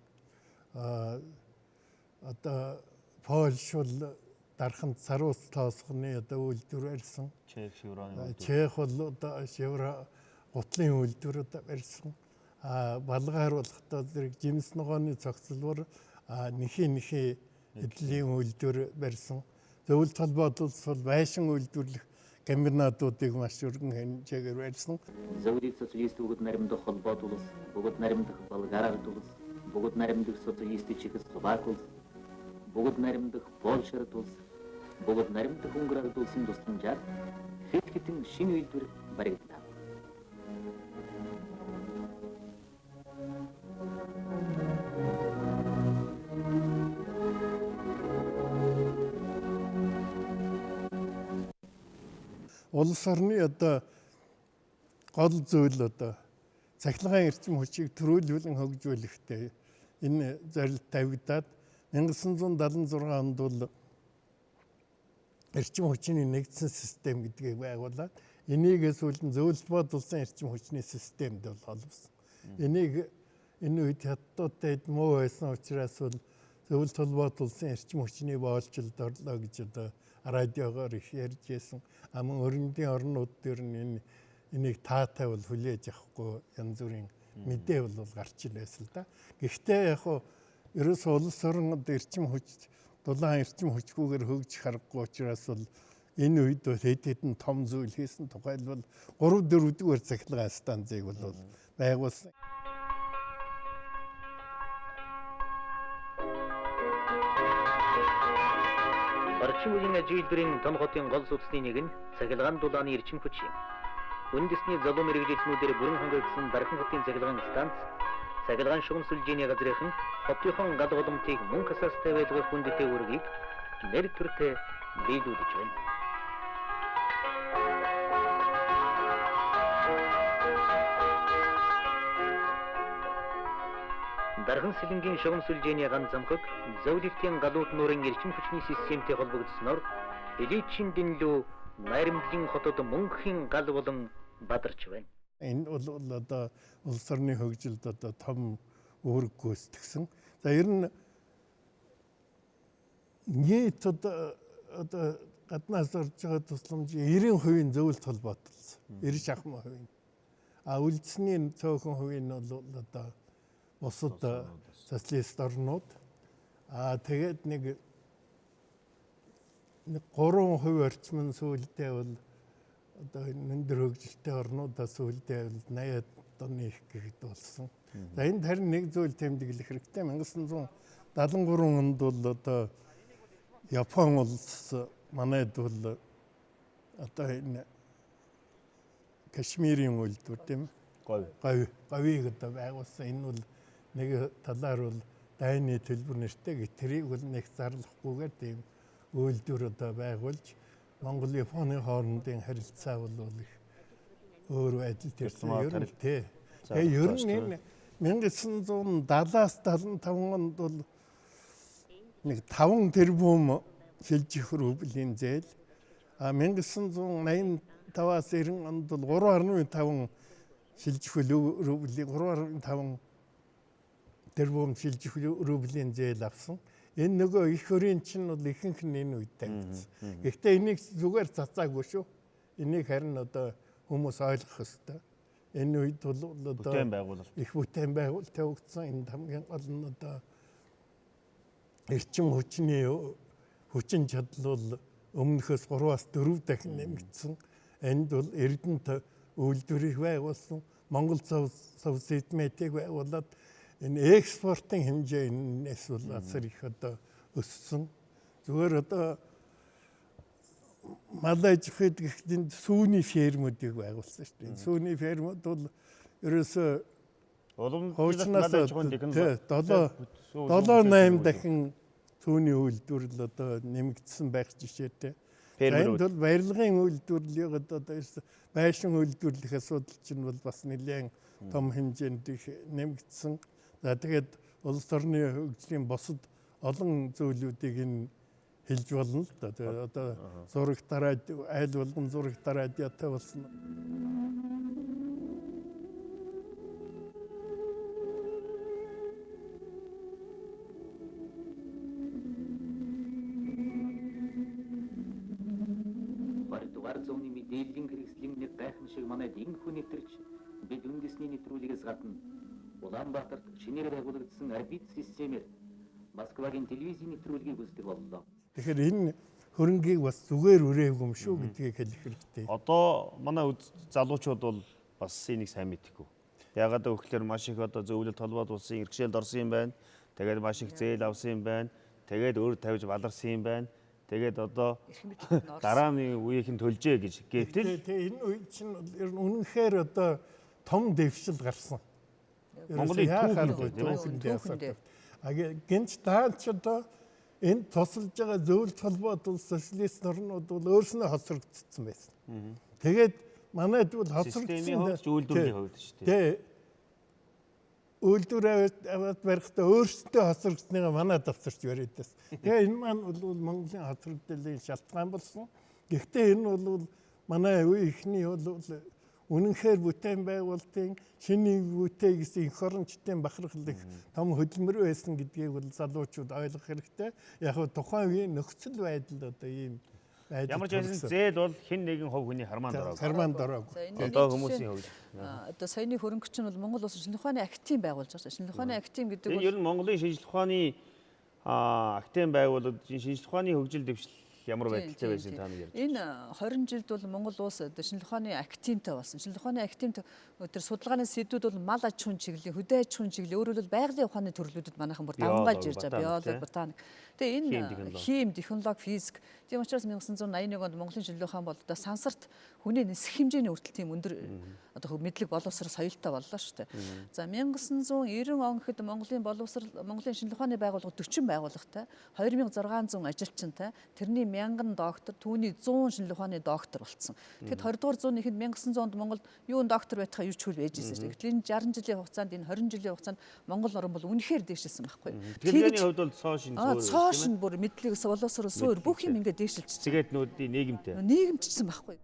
Одоо Польш бол дарханд саруус тоосгоны одоо үйлдвэр барьсан. Чех бол одоо шивра гутлын үйлдвэр одоо барьсан. Балгаар бол одоо зэрэг жимс ногооны цогцлбор нэхий эдлийн үйлдвэр барьсан. Зөвлөлт холбоот улс бол байшин үйлдвэрлэх комбинатуудыг маш өргөн хэмжээгээр барьсан. Зөвлөлт социалист бүгд наримдах холбоот улс, бүгд наримдах Болгар улс, бүгд наримдах социалист Чехословак улс, бүгд наримдах Польш улс, бүгд наримдах Унгар улсын тусламжаар хэд хэдэн шинэ үйлдвэр баригдлаа. Улс орны одоо гол зүйл одоо цахилгаан эрчим хүчийг төрүүлбэлэн хөгжүүлэхтэй энэ зорилт тавигдаад 1976 онд бол эрчим хүчний нэгдсэн систем гэдгийг байгуулад энийгээс үлдэн зөвлөлт бодулсан эрчим хүчний системд бол холбосон. Энэ үед хятадтай муу байсан учраас бол зөвлөлт холбоотулсан эрчим хүчний боолчлолд орлоо гэж одоо радиогоор их ярьж байсан. Аман өргөндийн орнууд дээр нь энийг таатай бол хүлээж авахгүй янз бүрийн мэдээ бол гарч ирсэн л да. Гэхдээ яг хуу ерөөсөө улс орн эрчим хүч дулаан эрчим хүчгүйгээр хөгжих аргагүй учраас бол энэ үед бол хэд хэдэн том зүйл хийсэн. Тухайлбал 3-4 дугаар цахилгаан станцыг бол байгуулсан. Орчин үеийн ажилбарийн том хотын гол сүнсний нэг нь цахилгаан дулааны эрчим хүч юм. Үндэсний залуу мэргэжилтнүүдээр бүрэн хангагдсан дархан хотын цахилгаан станц Сахилгаан шугам сүлжээний газрынхан хотынхон гал боломтыг мөн хасаастай байлгах хүндэтэй үргийг нэр төртэй биелүүлж байна. Дархан сэлэнгийн шугам сүлжээний ганц замхаг зөвлөлтийн галууд нуурын эрчим хүчний системтэй холбогдсноор элитчин дэнлүү найрамдлын хотод мөнхийн гал болон бадарч байна. Энэ бол одоо улс орны хөгжилд одоо том үүрэг гүйцэтгсэн. За ер нь нийт одоо гаднаас орж байгаа тусламжийн 90% зөвлөлт холбоотой. 90 шахмаа хувийн. А үлдсэний цөөхөн хувийн бол одоо бусад социалист орнууд. Тэгээд нэг 3% орчим нь сүүлдээ бол одоо өндөр хөгжилтэй орнуудаас сүүлдээ бол 80 оны их гэхэд болсон. За энд харин нэг зүйл тэмдэглэх хэрэгтэй. 1973 онд бол одоо Япон улс манайд бол одоо энэ Кашмирийн үйлдвэр тийм говийг одоо байгуулсан. Энэ бол нэг талаар бол дайны төлбөр нэртэй тэрийг бол нэг зарлахгүйгээр тийм үйлдвэр одоо байгуулж Монгол Японы хоорондын харилцаа бол их өөр байдал төрсөн. Ер нь тий. Тэгээ ер нь 1970-аас 75 онд бол нэг 5 тэрбум шилжих рублийн зээл. 1985-аас 90 онд бол 3.5 шилжих рублийн 3.5 тэрбум шилжих рублийн зээл авсан. Энэ нөгөө их хөрийн чинь бол ихэнх нь энэ үед тавигдсан. Гэхдээ энийг зүгээр цацаагүй шүү. Энийг харин одоо хүмүүс ойлгох ёстой. Энэ үед бол одоо их бүтээн байгуулалт тавигдсан. Энэ хамгийн гол нь одоо эрчим хүчин чадал бол өмнөхөөс 3-аас 4 дахин нэмэгдсэн. Энд бол Эрдэнэт үйлдвэрийг байгуулсан. Монгол цав сэдмэтийг байгуулад энэ экспортын хэмжээнээс бол асар их одоо өссөн. Зүгээр одоо малайж гэхэд сүүний фермүүдийг байгуулсан шүү дээ. Сүүний фермүүд бол ерөөсөө хуучнаас 7-8 дахин сүүний үйлдвэр л одоо нэмэгдсэн байх жишээтэй. Энд бол барилгын үйлдвэрлэлийг одоо байшин үйлдвэрлэх асуудал чинь бол бас нэлээд том хэмжээнд их нэмэгдсэн. За тэгээд улс орны хөгжлийн босод олон зүйлүүдийг энэ хэлж болно л да. Тэгээд одоо зураг дараад айл болгон зураг дараад ятаа болсон. Барилдугаар зууны мэдээллийн хэрэгслийн нэг гайхамшиг манайд энэ хүн нэвтэрч бид үндэсний нэвтрүүлгээс гадна Улаанбаатарт шинээр байгуулагдсан орбит системээр Москвагийн телевизийн нэвтрүүлгийг үздэг боллоо. Тэгэхээр энэ хөрөнгийг бас зүгээр үрээгүй юм шүү гэдгийг хэлэх хэрэгтэй. Одоо манай залуучууд бол бас энийг сайн мэдэхгүй. Ягаад гэвэл маш их одоо зөвлөлт холбоод улсын иргэшээлд орсон юм байна. Тэгээд маш их зээл авсан юм байна. Тэгээд өөр тавьж баларсан юм байна. Тэгээд одоо дарааны үеийнхэн төлжээ гэж гэтэл энэ үе чинь үнэнхээр одоо том дэвшил гарсан. Монголын түүхэнд гэнч даанч одоо энэ тусалж байгаа зөвлөлт холбоот улс социалист орнууд бол өөрснөө хоцрогдсон байсан. Тэгээд манайд бол хоцрогдсон үйлдвэрийн хувьд шүү дээ. Тэ үйлдвэр аваад барихтаа өөрсдөө хоцрогдсныг манайд авчирч яриад байсан. Тэгээ энэ маань бол Монголын хоцрогдлын шалтгаан болсон. Гэхдээ энэ бол манай үе ихний бол үнэнхээр бүтээн байгуулалтын шинэ бүтээй гэсэн эх орончдын бахархал их том хөдөлмөр байсан гэдгийг бол залуучууд ойлгох хэрэгтэй. Яг нь тухайн үеийн нөхцөл байдал одоо ийм байдал. Ямар ч байсан зээл бол хэн нэгэн хувь хүний хармаанд ороогүй. Хармаанд ороогүй. Одоо хүмүүсийн хувьд. Одоо саяны хөрөнгөч нь бол Монгол Улс шинжлэх ухааны актив байгуулж байгаа. Шинжлэх ухааны актив гэдэг бол ер нь Монголын шинжлэх ухааны актив байгууллагад шинжлэх ухааны хөгжил дэвшил ямар байдалтай байсан та нэг ярьж. Энэ 20 жилд бол Монгол Улс шинжлэх ухааны активтай болсон. Шинжлэх ухааны активт өдөр судалгааны сэдвүүд бол мал аж ахуйн чиглэлийн, хөдөө аж ахуйн чиглэлийн, өөрөөр хэлбэл байгалийн ухааны төрлүүдэд манайхан бүр давмгаалж ирж байгаа. Биологи, ботаник. Тэгээ энэ хим, технологи, физик. Тийм учраас 1981 онд Монголын шинжлэх ухаан бол одоо сансарт хүний нисэх хэмжээний хүртэл тийм өндөр одоо мэдлэг боловсрол соёлтой боллоо шүү дээ. За 1990 он гэхэд Монголын боловсрол Монголын шинжилгээ ухааны байгууллага 40 байгууллагатай 2600 ажилчинтай тэрний 1000 доктор түүний 100 шинжилгээ ухааны доктор болсон. Тэгэхэд 20 дугаар зууны ихэнд 1900 онд Монгол юун доктор байтахаа юу ч хөл байж ирсэн шүү дээ. Гэтэл энэ 60 жилийн хугацаанд энэ 20 жилийн хугацаанд Монгол орн бол үнэхээр дээшилсэн байхгүй. Тэглээний хувьд бол цоо шин цоо шин бүр мэдлэгээс боловсрол суур бүх юм ингээд дээшилчихсэн. тэгээд нүүдийн нийгэмтэй. Нийгэмчсэн байхгүй.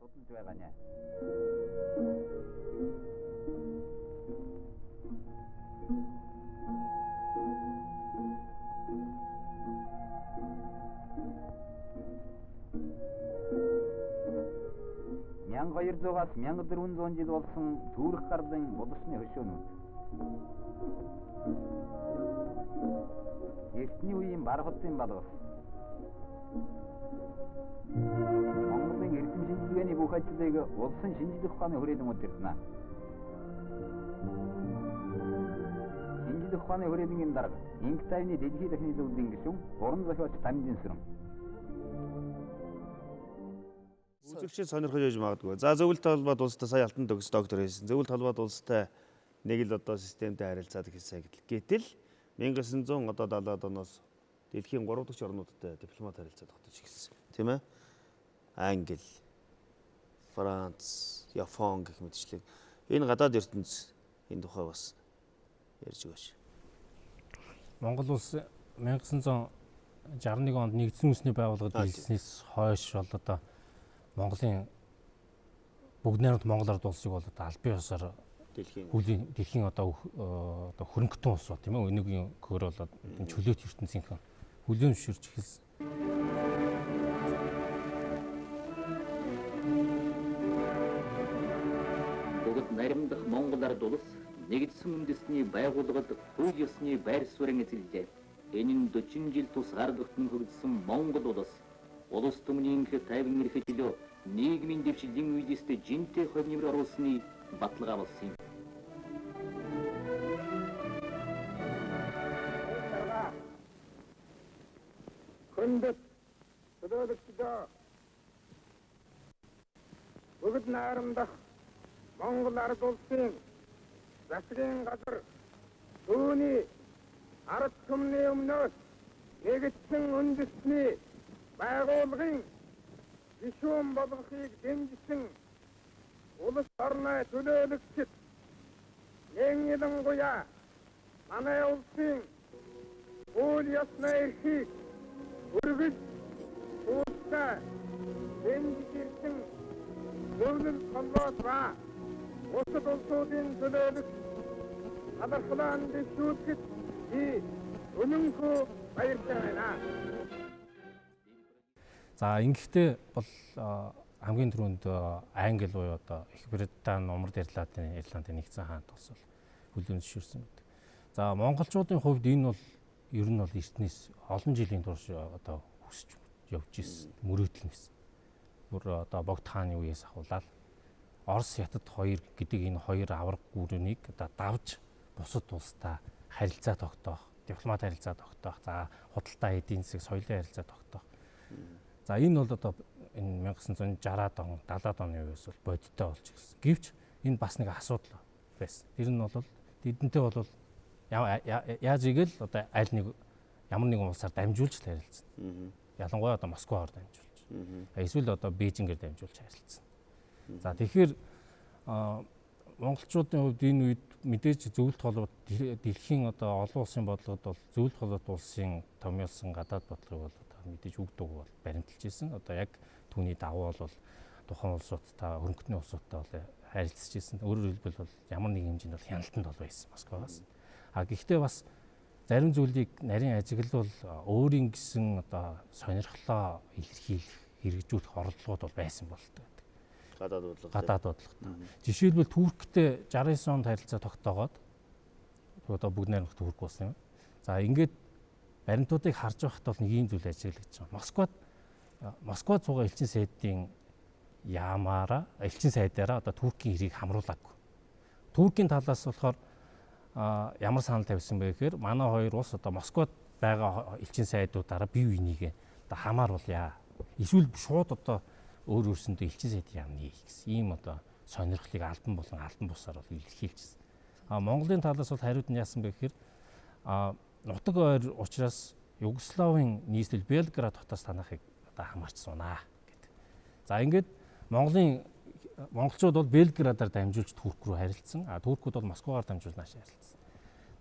Мянга 200-аас 1400 жил болсон түүх гарлын болсны хөшөөнүүд. Эртний үеийн баргуудын балгас. Монголын эрдэм шинжилгээний бүх ажлыг улсын шинжилгээ ухааны хүрээлэн удирдана. Шинжилгээ ухааны хүрээлэнгийн дарга инх тайвны дэлхийн техникийн зөвлөлийн гишүүн уран зохиолч Тамжин Сүрэн. Үзэгчид сонирхож яж магадгүй. За зөвлөлт холбоод улстай сая алтан төгс доктор хийсэн. Зөвлөлт холбоод улстай нэг л одоо системтэй харилцаад хийсэн гэтэл 1900 одоо 70-аад оноос дэлхийн 3 дахь орнуудтай дипломат харилцаа тогтож ирсэн. Тийм ээ? Англи, Франц, Япон гэх мэтчлэг. Энэ гадаад ертөнц энэ тухай бас ярьж байгаа ш. Монгол улс 1961 онд нэгдсэн үндэсний байгууллагад хэлснээс хойш бол одоо Монголын бүгд найрамд Монгол ард улсыг бол одоо албан ёсоор дэлхийн одоо хөрөнгөтөн улс ба тийм ээ өнөөгийн хөр болоод чөлөөт ертөнцийнхэн хүлээн зөвшөөрч эхэлсэн. Бүгд найрамдах Монгол ард улс нэгдсэн үндэсний байгууллагад хууль ёсны байр суурин эзэлжээ. Энэ нь 40 жил тус гаргагтан хөгжсөн Монгол улс түмнийх тайван эрх чөлөө нийгмийн дэвшилийн үйлдэлтэй жинтэй хувь нэмэр оруулсны баталгаа болсон юм. Хүндэт төдөөлөгчдөө бүгд найрамдах Монгол ард улсын засгийн газар түүний ард түмний өмнөөс нэгдсэн үндэсний байгууллагын гишүүн болгохыг дэмжсэн улс орны төлөөлөгчд ялангуяа манай улсын хууль ёсны эрхийг өргөж уусаа дэмжсэн зөвлөлт холбоот ба бусад улсуудын төлөөлөгч алархлаан дэвшүүлэхэд өнөнхөө баярлалаа байна. За ингэхдээ бол хамгийн түрүүнд Англи буюу одоо Их Британи, Умар Ирландын нэгдсэн хаант улс бол хүлээн зөвшөөрсөн байдаг. За монголчуудын хувьд энэ бол ер нь бол эртнээс олон жилийн турш одоо хүсэж явж ирсэн мөрөөдөл юмсэн. Бүр одоо богд хааны үеэс ахуулаад Орос хятад хоёр гэдэг энэ хоёр авраг гүрнийг одоо давж бусад улстай харилцаа тогтоох, дипломат харилцаа тогтоох, за худалдаа эдийн засаг, соёлын харилцаа тогтоох. За энэ бол одоо энэ 1960-аад он, 70-аад оны үеэс бол бодиттой болж ирсэн. Гэвч энэ бас нэг асуудал байсан. Тэр нь бол тэдэнтэй бол яаж игэл одоо аль нэг ямар нэгэн улсаар дамжуулж харилцсан. Ялангуяа одоо Москваар дамжуулж. Эсвэл одоо Бээжингээр дамжуулж харилцсан. За тэгэхээр монголчуудын хувьд энэ үед мэдээж зөвлөлт холбоот дэлхийн одоо олон улсын бодлогод бол зөвлөлт холбоот улсын томьёолсон гадаад бодлогыг бол одоо мэдээж үгдэг бол баримталж ирсэн. Одоо яг түүний давуу бол тухайн улсуудтай хөрөнгөтний улсуудтай бол харилцаж ирсэн. Өөрөөр хэлбэл бол ямар нэгэн хэмжээнд бол хяналтанд бол байсан Москваас. Гэхдээ бас зарим зүйлийг нарийн ажиглал бол өөрийн гэсэн одоо сонирхлоо илэрхийлэх, хэрэгжүүлэх оролдлогод бол байсан болтой. Гадаад бодлоготой. Жишээлбэл Турктэй 69 онд харилцаа тогтоогоод одоо бүгд найрамдах Турк болсон юм. За ингээд баримтуудыг харж байхад бол нэг юм зүйл ажиглагдаж байгаа. Москвад суугаа элчин сайдын элчин сайдаараа одоо Туркийн хэрийг хамруулаагүй. Туркийн талаас болохоор ямар санал тавьсан бэ гэхээр манай хоёр улс одоо Москвад байгаа элчин сайдуудаараа бие бинийгээ одоо хамааруулъя. Эсвэл шууд одоо өөр өөрсөндөө элчин сайдын яам нээх гэсэн ийм одоо сонирхлыг албан болон албан бусаар бол илэрхийлжсэн. Монголын талаас бол хариуд нь яасан бэ гэхээр нутаг ойр учраас Югославийн нийслэл Белград хотоос танахыг одоо хамаарч сунаа гэдэг. За ингээд монголчууд бол Белградаар дамжуулж Турк руу харилцсан. Туркууд бол Москвагаар дамжуулж нааш харилцсан.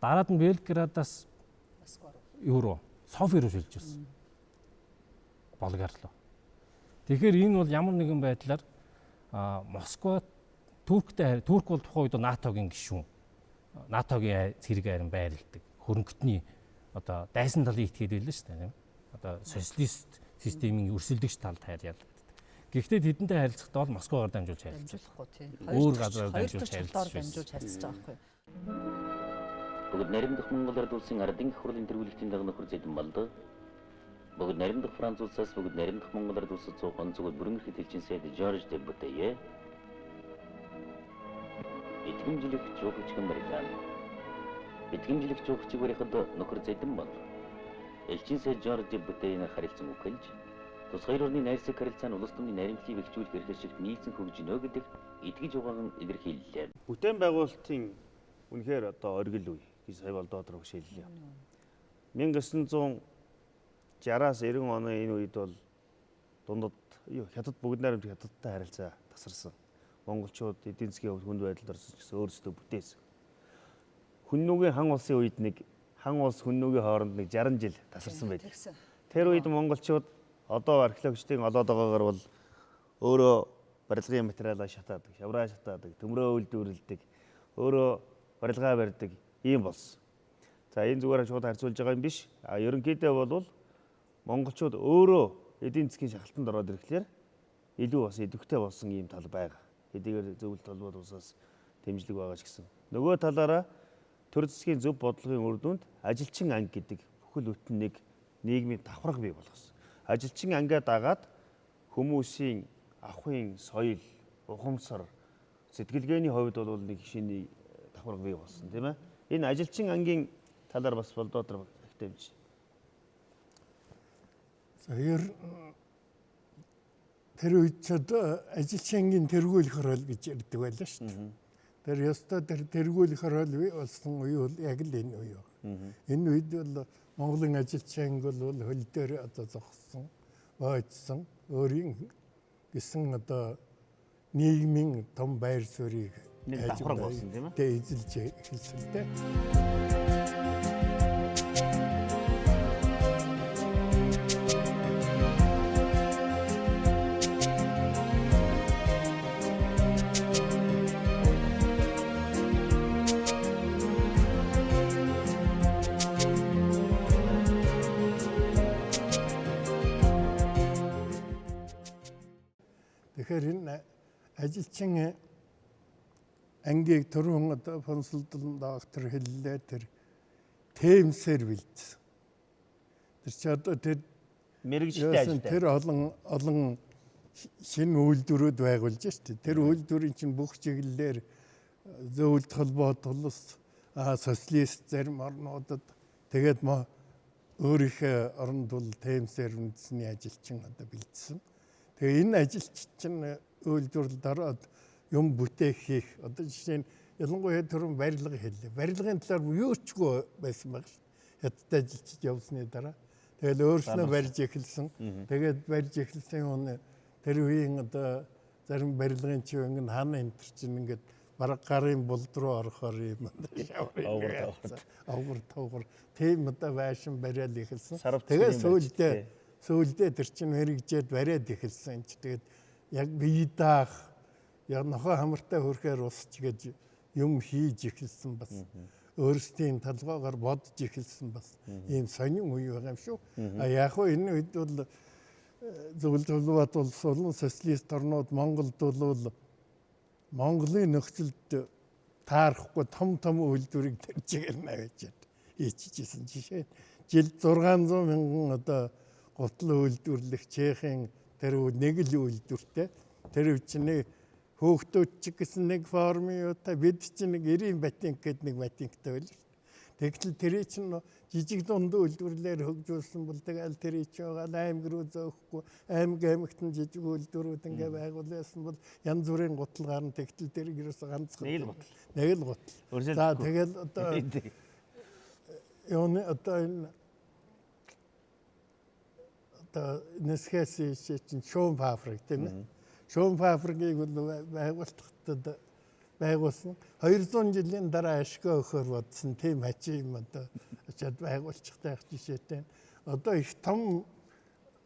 Дараад нь Белградаас юу руу Софи руу шилжүүлсэн. Болгар руу. Тэгэхээр энэ бол ямар нэгэн байдлаар Москва турк бол тухайн үед НАТОгийн гишүүн. НАТОгийн цэрэг харин байрладаг. Хөрөнгөтний одоо дайсан талын этгээд байлаа шүү дээ. Одоо социалист системийн өрсөлдөгч талд харьяалагддаг. Гэхдээ тэдэнтэй харилцахдаа бол Москвагаар дамжуулж харилцахгүй тийм. Өөр газараар дамжуулж харилцаж байгаа байхгүй. Бүгд наримдах Монгол улсын ардын их хурлын тэргүүлэгтийн дагуу нөхөр зэдэн болдог. Бүгд наримдах Франц улсаас бүгд наримдах Монгол улсад цуухан зөвхөн бүрэн эрхт элчин сайд Жорж де Бутeye итгэмжлэх жуулчгэн барилаа. Итгэмжлэх жуулчиг барихад нөхөр зэдэн бол элчин сайд Жорж де Бутeye-ны харилцан үхэлж тус хоёр орны найрсаг харилцааны улс түмний наримтлыг бэлжүүлэх эрхлэлшилт нийлсэн хөгжинөө гэдэг итгэж угаан илэрхийллээ. Бүтээн байгуулалтын үнэхээр одоо оргил үе гэж сая болдоод өгшээллээ. 1960-аас 90 оны энэ үед бол дундад хятад бүгд найрамд хятадтай харилцаа тасарсан. Монголчууд эдийн засгийн хүнд байдалд орсон ч гэсэн өөрсдөө бүтээсэн. Хүннүүгийн хан улсын үед нэг хан улс хүннүүгийн хооронд нэг 60 жил тасарсан байдаг. Тэр үед монголчууд одоо археологчдын олоод байгаагаар бол өөрөө барилгын материалаа шатаадаг, шавраа шатаадаг, төмрөө үйлдвэрлэдэг, өөрөө барилгаа барьдаг ийм болсон. За энэ зүгээр шууд харьцуулж байгаа юм биш. Ерөнхийдөө бол монголчууд өөрөө эдийн засгийн шахалтанд ороод ирэхлээр илүү бас идэвхтэй болсон ийм тал байгаа. Хэдийгээр зөвлөлт толгойд усаас дэмжлэг байгаа ч гэсэн. Нөгөө талаараа төр засгийн зөв бодлогын үр дүнд ажилчин анги гэдэг бүхэл бүтэн нэг нийгмийн давхарга бий болгосон. Ажилчин ангиа дагаад хүмүүсийн ахуйн соёл, ухамсар, сэтгэлгээний хувьд бол нэг шинэ давхарга бий болсон тийм ээ. Энэ ажилчин ангийн талаар бас болдоод ихтэйж. Тэр үед ч ажилчингийн тэргүүлэх хороол гэж ярьдаг байлаа шүү дээ. Тэр ёстой тэр тэргүүлэх хороол болсон үе бол яг л энэ үе. Энэ үед бол Монголын ажилчин бол хөл дээр одоо зогссон, бойцсон, өөрийн гэсэн одоо нийгмийн том байр суурийг нэг давхарга болсон тийм ээ. Тэ эзэлж эхэлсэн дээ. Тэгэхээр энэ ажилчин ангийг түрүүн одоо фонсолдолн доктор хэллээ тэр темсээр бэлдсэн. Тэр чи одоо тэр мэрэгжтэй ажилтай. Тэр олон шинэ үйлдвэрүүд байгуулж штэ. Тэр үйлдвэрийн чинь бүх чиглэлээр зөвлөлт холбоот улс социалист зарим орнуудад тэгээд өөрийнхөө оронд бол темсээр үндэсний ажилчин одоо бэлдсэн. Тэгээ энэ ажилч чинь үйлдвэрлэлд ороод юм бүтээх хийх одоо жишээ нь ялангуяа түрүүн барилга хэллээ. Барилгын талаар юу ч гоо байсан баг шүү. Хятад ажилчид явсны дараа тэгэл өөрснөө барьж эхэлсэн. Тэгээд барьж эхэлсэн хүн тэр үеийн одоо зарим барилгын чивэн хаана энэ чинь ингээд бараг гарын булд руу орохоор юм авгар тийм одоо байшин бариад эхэлсэн. Тэгээд сүүлдээ тэр чинь мэрэгжээд бариад эхэлсэн ч тэгээд яг бие даах яг нохоо хамартай хөрхээр усч гэж юм хийж эхэлсэн бас өөрсдийн талгаагаар бодож эхэлсэн бас ийм сонин үе байгаа юм шүү. Яг хөө энэ үед бол зөвлөлт улс болон социалист орнууд Монголд бол Монголын нөхцөлд таарахгүй том үйлдвэрийг тэржгээр навьж хийчихсэн. Жишээ жил 600 мянган одоо гутал үйлдвэрлэх Чехийн тэр нэг л үйлдвэртэй тэр үчний хөөхтүүд ч гэсэн нэг формын юутай бид чинь нэг 90 батинг гэдэг нэг батингтай байл шүү. Тэгтэл тэр чинь жижиг дунд үйлдвэрлэлээр хөгжүүлсэн бол тэгэл тэр чинь байгаа аймаг руу зөөхгүй аймагт нь жижиг үйлдвэрүүд ингээ байгуулсан бол янз бүрийн гуталгаар нь тэгтэл тэр ерөөсө ганцхан нэг л гутал. За тэгэл одоо ёо одоо энэ нэсхэс чинь шуум фабрик тийм ээ. Шуум фабрикийг байгуулалтад байгуулсан 200 жилийн дараа ашиг өгөхөр бодсон тийм хажим одоо очиад байгуулчих таах жишээтэй. Одоо их том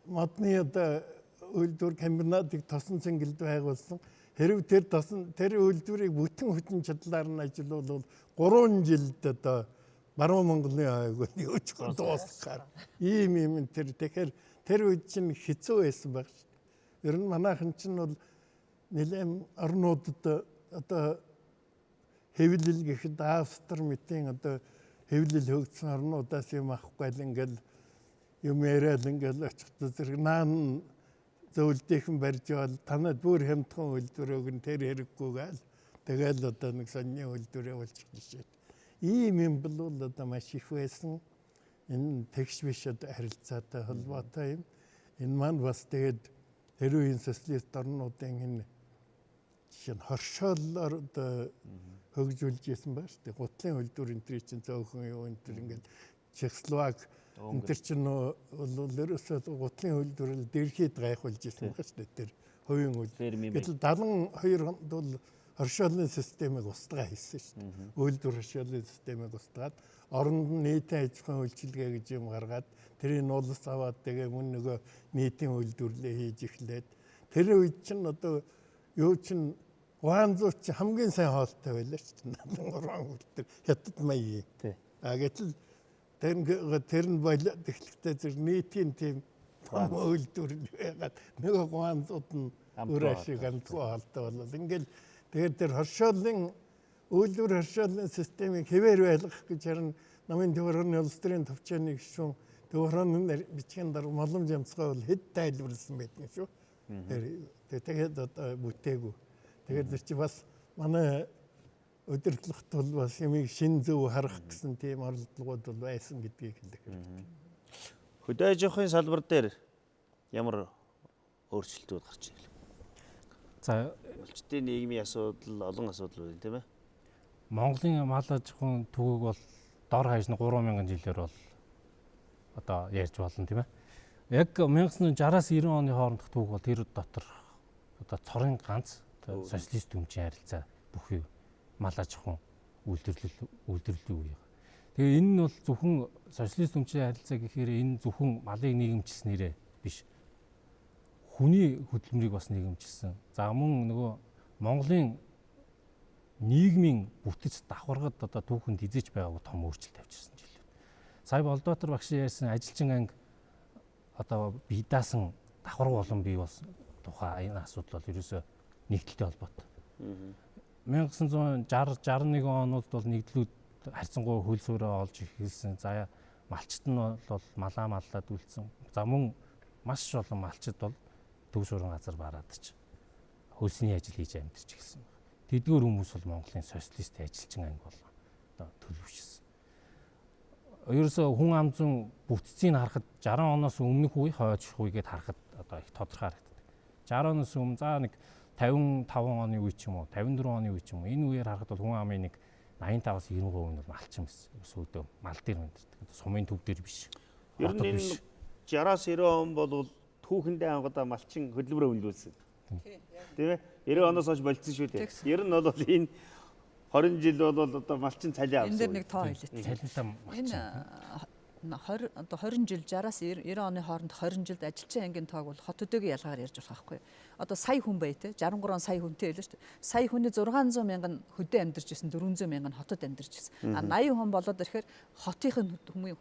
модны одоо үйлдвэр комбинатыг тосон цэнгэлд байгуулсан. Хэрв тэр үйлдвэрийг бүтэн хүчин чадлаар нь ажиллавал 3 жилд одоо баруун Монголын аяг нь юуч дуусгахаар ийм тэр тэгэхээр тэр үед чинь хэцүү байсан баг шүү дээ. Ер нь манайхан чинь бол нэлээд орнуудад одоо хэвлэл гэхэд Австри мэтийн одоо хэвлэл хөгжсөн орнуудаас юм авахгүй л ингээл юм яриад ингээл очихдоо зэрэг наан зөвлөдийнхэн барьж бол танад бүр хямдхан үйлдвэр өгн тэр хэрэггүй гээл тэгэл одоо нэг сонины үйлдвэр явуулчих жишээ. Ийм бол одоо маш их байсан. Энэ тэгш биш одоо харилцаатай холбоотой юм. Энэ маань бас тэгээд тэр үеийн социалист орнуудын энэ жишээ нь хоршоолоор одоо хөгжүүлж ирсэн байна шүү дээ. Гутлын үйлдвэр энэ төр чинь зөөхөн юу энэ төр ингээд Чехословак энэ төр чинь бол ерөөсөө гутлын үйлдвэрлэл дэрхийд гайхуулж ирсэн байна шүү дээ. Тэр хувийн үйлдвэр. Гэтэл 72 онд бол хоршоолын системийг устгаа хийсэн шүү дээ. Үйлдвэр хоршоолын системийг устгаад оронд нь нийтийн аж ахуйн үйлчилгээ гэж юм гаргаад тэрийг нуулс аваад тэгээ мөн нөгөө нийтийн үйлдвэрлэлээ хийж эхлээд тэр үед чинь одоо юу чинь Гуанзууч хамгийн сайн хоолтой байлаа шүү дээ. Гурван хүртэл хятад маяг. Гэтэл тэр нь болоод эхлэхдээ зэрэг нийтийн тийм том үйлдвэрлэл байгаад нөгөө Гуанзууд нь өөр ашиг амтгүй хоолтой болол. Ингээл тэгээд тэр хоршоолын үйлдвэр хоршоолын системийг хэвээр байлгах гэж харин намын төвөрөний улс төрийн төвчөөний гишүүн төвөрөний бичгийн дарга моломж ямцгай бол хэд тайлбарласан байдаг шүү. Тэгээд одоо бүтээгүй. Тэгээд тэр чинь бас манай удирдлагт бол бас юмыг шин зөв харах гэсэн тийм оролдлогууд бол байсан гэдгийг хэлэх хэрэгтэй. Хөдөө аж ахуйн салбар дээр ямар өөрчлөлтүүд гарч ирэл. За улчдын нийгмийн асуудал олон асуудал байна тийм ээ. Монголын мал аж ахуйн түүхийг бол дор хаяж нь 3000 жилээр бол одоо ярьж болно тийм ээ. Яг 1960-аас 90 оны хоорондох түүх бол тэр дотор одоо цорын ганц социалист өмчийн харилцаа бүхий мал аж ахуйн үйлдвэрлэлийн үе. Тэгээ энэ нь бол зөвхөн социалист өмчийн харилцаа гэхээр энэ зөвхөн малыг нийгэмчилснээрээ биш. Хүний хөдөлмөрийг бас нийгэмчилсэн. За мөн нөгөө Монголын нийгмийн бүтэц давхаргад одоо түүхэнд хизээч байгаагүй том өөрчлөлт авчирсан жилүүд. Сая Болдоотор багшийн ярьсан ажилчин анги одоо бие даасан давхарга болон бий болсон тухай энэ асуудал бол ерөөсөө нэгдэлтэй холбоотой. 1960-61 онууд бол нэгдлүүд харьцангуй хөл суурь олж эхэлсэн. За малчт нь бол малаа маллаад үлдсэн. За мөн маш олон малчд бол төв суурин газар бараад ч хөлсний ажил хийж амьдарч эхэлсэн. Тэдгээр хүмүүс бол Монголын социалист ажилчин анги бол одоо төлөвшсөн. Ерөөсөө хүн ам зүйн бүтцийг харахад 60 оноос өмнөх үе хойж үегээд харахад одоо их тодорхой харагддаг. 60 оноос өмнө за нэг 55 оны үе ч юм уу 54 оны үе ч юм уу энэ үеэр харахад бол хүн амын нэг 85-аас 90% нь бол малчин байсан. Ерөөсөө мал дээр амьдардаг. Сумын төв дээр биш. Ер нь энэ 60-аас 90 он бол түүхэндээ ангадаа малчин хөдөлмөрөө үнэлүүлсэн. Тийм ээ. 90 оноос хойш болцсон шүү дээ. Ер нь бол энэ 20 жил бол одоо малчин цалин авсан. Энэ дэр нэг тоо хэлээ. Энэ 20 жил 60-аас 90 оны хооронд 20 жилд ажилчин ангийн тоог бол хот төдөөгийн ялгаар ярьж болох байхгүй. Одоо сая хүн бай те 63 сая хүнтэй байлаа шүү дээ. Сая хүний 600 мянган хөдөө амьдарч ирсэн 400 мянган хотод амьдарч ирсэн. 80 хүн болоод ирэхээр хотын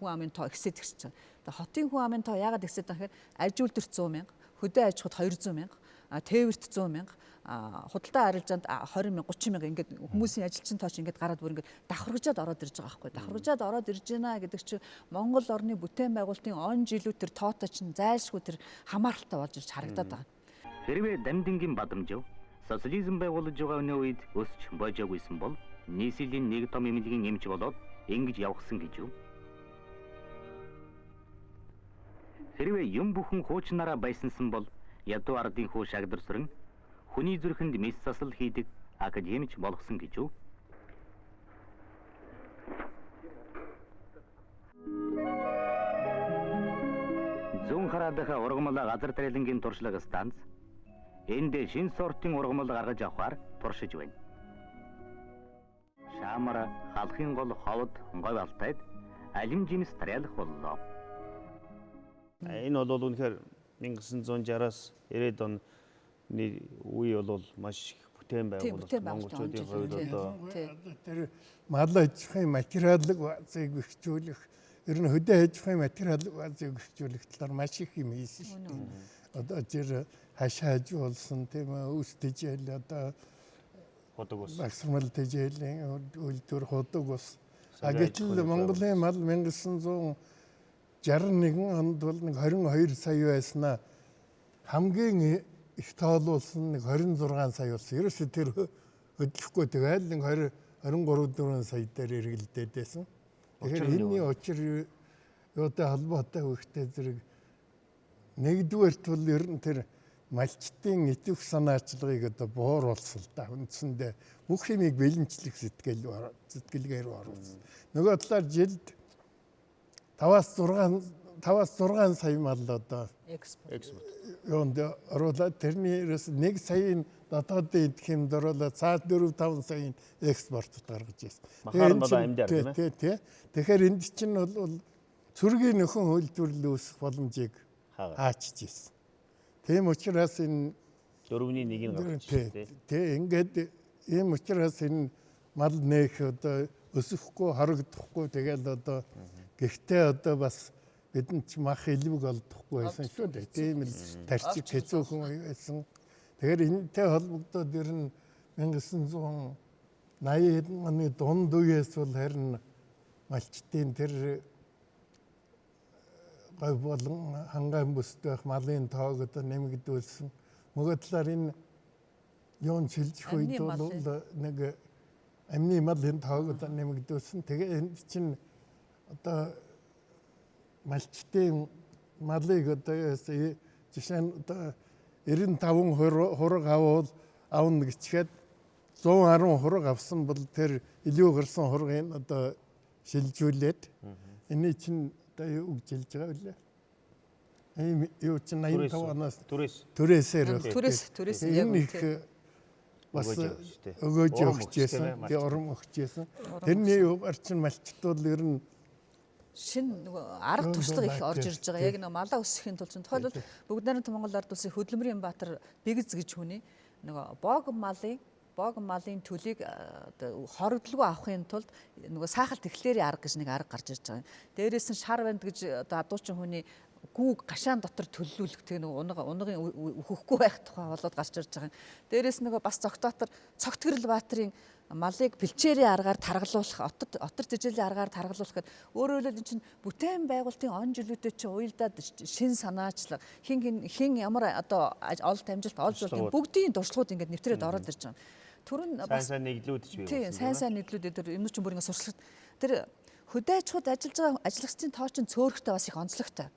хүн амын тоо ихсэж ирсэн. Тэгээ хотын хүн амын тоо яагаад ихсэж байгаа гэхээр ажилтнууд 100 мянга, хөдөө аж ахуйд 200 мянга, тээвэрт 100 мянга, худалдаа арилжаанд 20 мянга, 30 мянга ингээд хүмүүсийн ажилчин тооч ингээд гараад бүр ингээд давхаргажаад ороод ирж байгаа байхгүй. Давхаргажаад ороод ирж байна гэдэг чинь Монгол орны бүтээн байгуулалтын он жилүүд тэр тоотой чинь зайлшгүй тэр хамааралтай болж ирж харагдаад байгаа. Хэрвээ дамдингийн бадамжив социализм байгуулж байгаа үеийн үед өсч бойжаагүйсэн бол нийслэлийн нэг том эмнэлгийн эмч болоод ингэж явгсан гэж юу? Хэрвээ юм бүхэн хуучнараа баясансан бол ядуу ардын хүү шагдар сүрэн хүний зүрхэнд мэс засал хийдэг академич болгосон гэж юу? Зүүн хараадынхаа ургамал газар тариалангийн туршлага станц энд шин сортын ургамал гаргаж авахар туршиж байна. Шаамар халахын гол ховд говь алтайд алим жимс тариалах боллоо. Энэ бол үнэхээр 1960-аас 90-ад оны үе бол маш их бүтээн байгуулалт монголчуудын хувьд одоо тэр мал аж ахуйн материалыг базыг бэхжүүлэх, ер нь хөдөө аж ахуйн материалыг базыг бэхжүүлэх талаар маш их юм хийсэн шүү дээ. Одоо тэр хашааж болсон тийм үс тэжээл одоо ходог ус максимал тэжээлийн үйлдвэр ходог ус. Гэтэл Монголын мал 1961 онд бол 22 сая байснаа хамгийн их тоолуулсан 26 сая болсон. Ерөөсөө тэр хөдлөхгүй тэгэл 23-4 сая дээр эргэлдээд байсан. Тэгэхээр энэний учир юутай холбоотой хөхтэй зэрэг нэгдүгээр тул ер нь тэр малчтын идэвх санаачлагыг одоо бууруулсан л да. Үндсэндээ бүх юмыг бэлэнчлэх сэтгэлгээр оруулсан. Нөгөө талаар жилд 5-6 сая мал одоо экспорт. Юунд оруулаад тэрнээс 1 саяын дотоодын идэх юмд оруулаад цаад 4-5 саяын экспортод гаргаж ирсэн. Махаар бол амьдаар тийм ээ. Тий. Тэгэхээр энд чинь бол цүргийн нөхөн үйлдвэрлэл үүсэх боломжийг хаачиж ирсэн. Тийм учраас энэ 4-1-ийг гаргаж тий. Ингээд ийм учраас энэ мал нээх одоо өсөхгүй, харагдахгүй тэгэл одоо гэхдээ одоо бас бидэнд ч мах илвэг олдохгүй байсан шүү дээ. Тийм л тарчиг хэцүүхэн байсан. Тэгэхээр энэтэй холбогдоод ер нь 1980 оны дунд үеэс бол харин малчтын тэр гой болон хангаан бүсд байх малын тоог одоо нэмэгдүүлсэн. Нөгөө талаар энэ юун шилжих үед бол нэг амны малын тоог одоо нэмэгдүүлсэн. Тэгээ энд чинь одоо малчтын малыг одоо жишээ нь одоо 95 хураг авна гэчихэд 110 хураг авсан бол тэр илүү гарсан хургийг одоо шилжүүлээд энэ чинь одоо юу гэж хэлж байгаа вэ? Ийм юу чинь 85 оноос түрээсээр Түрээс энэ их бас өгөөж өгчээсэн, тий орон өгчээсэн. Тэрний югаар чинь малчтууд ер нь шин нөгөө арга туршлага их орж ирж байгаа. Яг нөгөө малаа өсөхийн тулд тухайлбал бүгд найрамд Монгол ард улсын хөдөлмөрийн баатар Бэгз гэж хүний нөгөө бог малын төлийг хорогдлого авахын тулд нөгөө сайхал тэхлээрийн арга гэж нэг арга гарч ирж байгаа юм. Дээрээс нь шар банд гэж одоо адуучин хүний гүүг гашаан дотор төллүүлэх тэг нөгөө унгын өөхөхгүй байх тухай болоод гарч ирж байгаа юм. Дээрээс нөгөө бас цогтоотор цогт гэрэл баатарын малыг бэлчээрийн аргаар таргалуулах, отор тэжээлийн аргаар таргалуулах гэдэг өөрөөр хэлбэл энэ чинь бүтээн байгуулалтын он жилүүдэд чинь уялдаад шин санаачлаг хин ямар одоо олд амжилт олж болдгийг бүгдийн туршлагууд ингээд нэвтрээд ороод ирж байгаа. Түрэн бас сайн нийтлүүд ч бий. Тийм, сайн нийтлүүд тэр юм чинь бүр ингээд сурчлага тэр хөдөө аж ахуйд ажиллаж байгаа ажиллагчдын тоо чинь цөөрөхтэй бас их онцлогтой.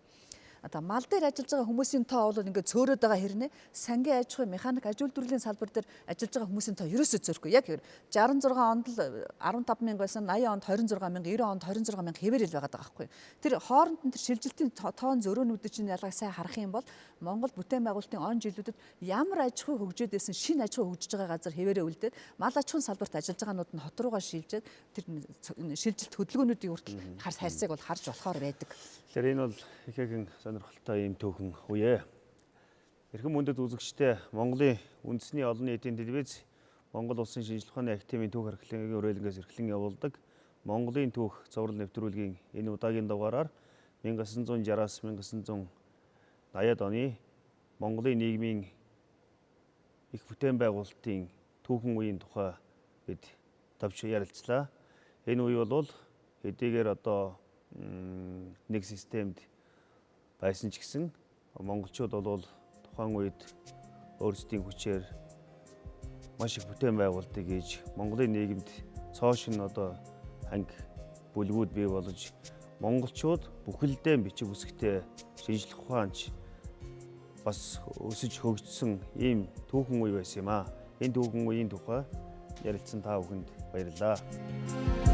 Одоо мал дээр ажиллаж байгаа хүмүүсийн тоо бол ингээд цөөрөд байгаа хэрнээ сангийн аж ахуй механик аж үйлдвэрлэлийн салбар дээр ажиллаж байгаа хүмүүсийн тоо ерөөсөө цөөрөхгүй. Яг 66 онд л 15 мянга байсан, 80 онд 26 мянга, 90 онд 26 мянга хэвээр ил байгаа байхгүй. Тэр хооронд нь тэр шилжилтийн тоон зөрөөнүүдийн чинь ялгааг сайн харах юм бол Монгол бүтээн байгуулалтын он жилүүдэд ямар аж ахуй хөгжөөд байсан шинэ аж ахуй хөгжиж байгаа газар хэвээрээ үлдээд мал аж ахуйн салбарт ажиллаж байгаанууд нь хот руугаа шилжээд тэр шилжилт хөдөлгөөнүүдийн хүртэл харьцааг бол харж болохоор байдаг. Тэгэхээр энэ бол ихээхэн сонирхолтой юм түүхэн үе. Эрхэм мөндөд үзэгчтэй Монголын үндэсний олон нийтийн телевиз Монгол Улсын шинжилгээ ухааны академийн түүх археологийн үрэлгэнгээс эрхлэн явуулдаг Монголын түүх зураг нэвтрүүлгийн энэ удаагийн дугаараар 1960-аас 1980-ад оны Монголын нийгмийн их бүтээн байгуулалтын түүхэн үеийн тухай бид товч ярилцлаа. Энэ үе бол хэдийгээр одоо нэг системд байсан ч гэсэн монголчууд бол тухайн үед өөрсдийн хүчээр маш их бүтээн байгуулалтыг хийж Монголын нийгэмд цоо шин одоо анги бүлгүүд бий болж монголчууд бүхэлдээ бичиг үсгтэй шинжлэх ухаанч бас өсөж хөгжсөн ийм түүхэн үе байсан юм аа. Энэ түүхэн үеийн тухай ярилцсан та бүхэнд баярлалаа.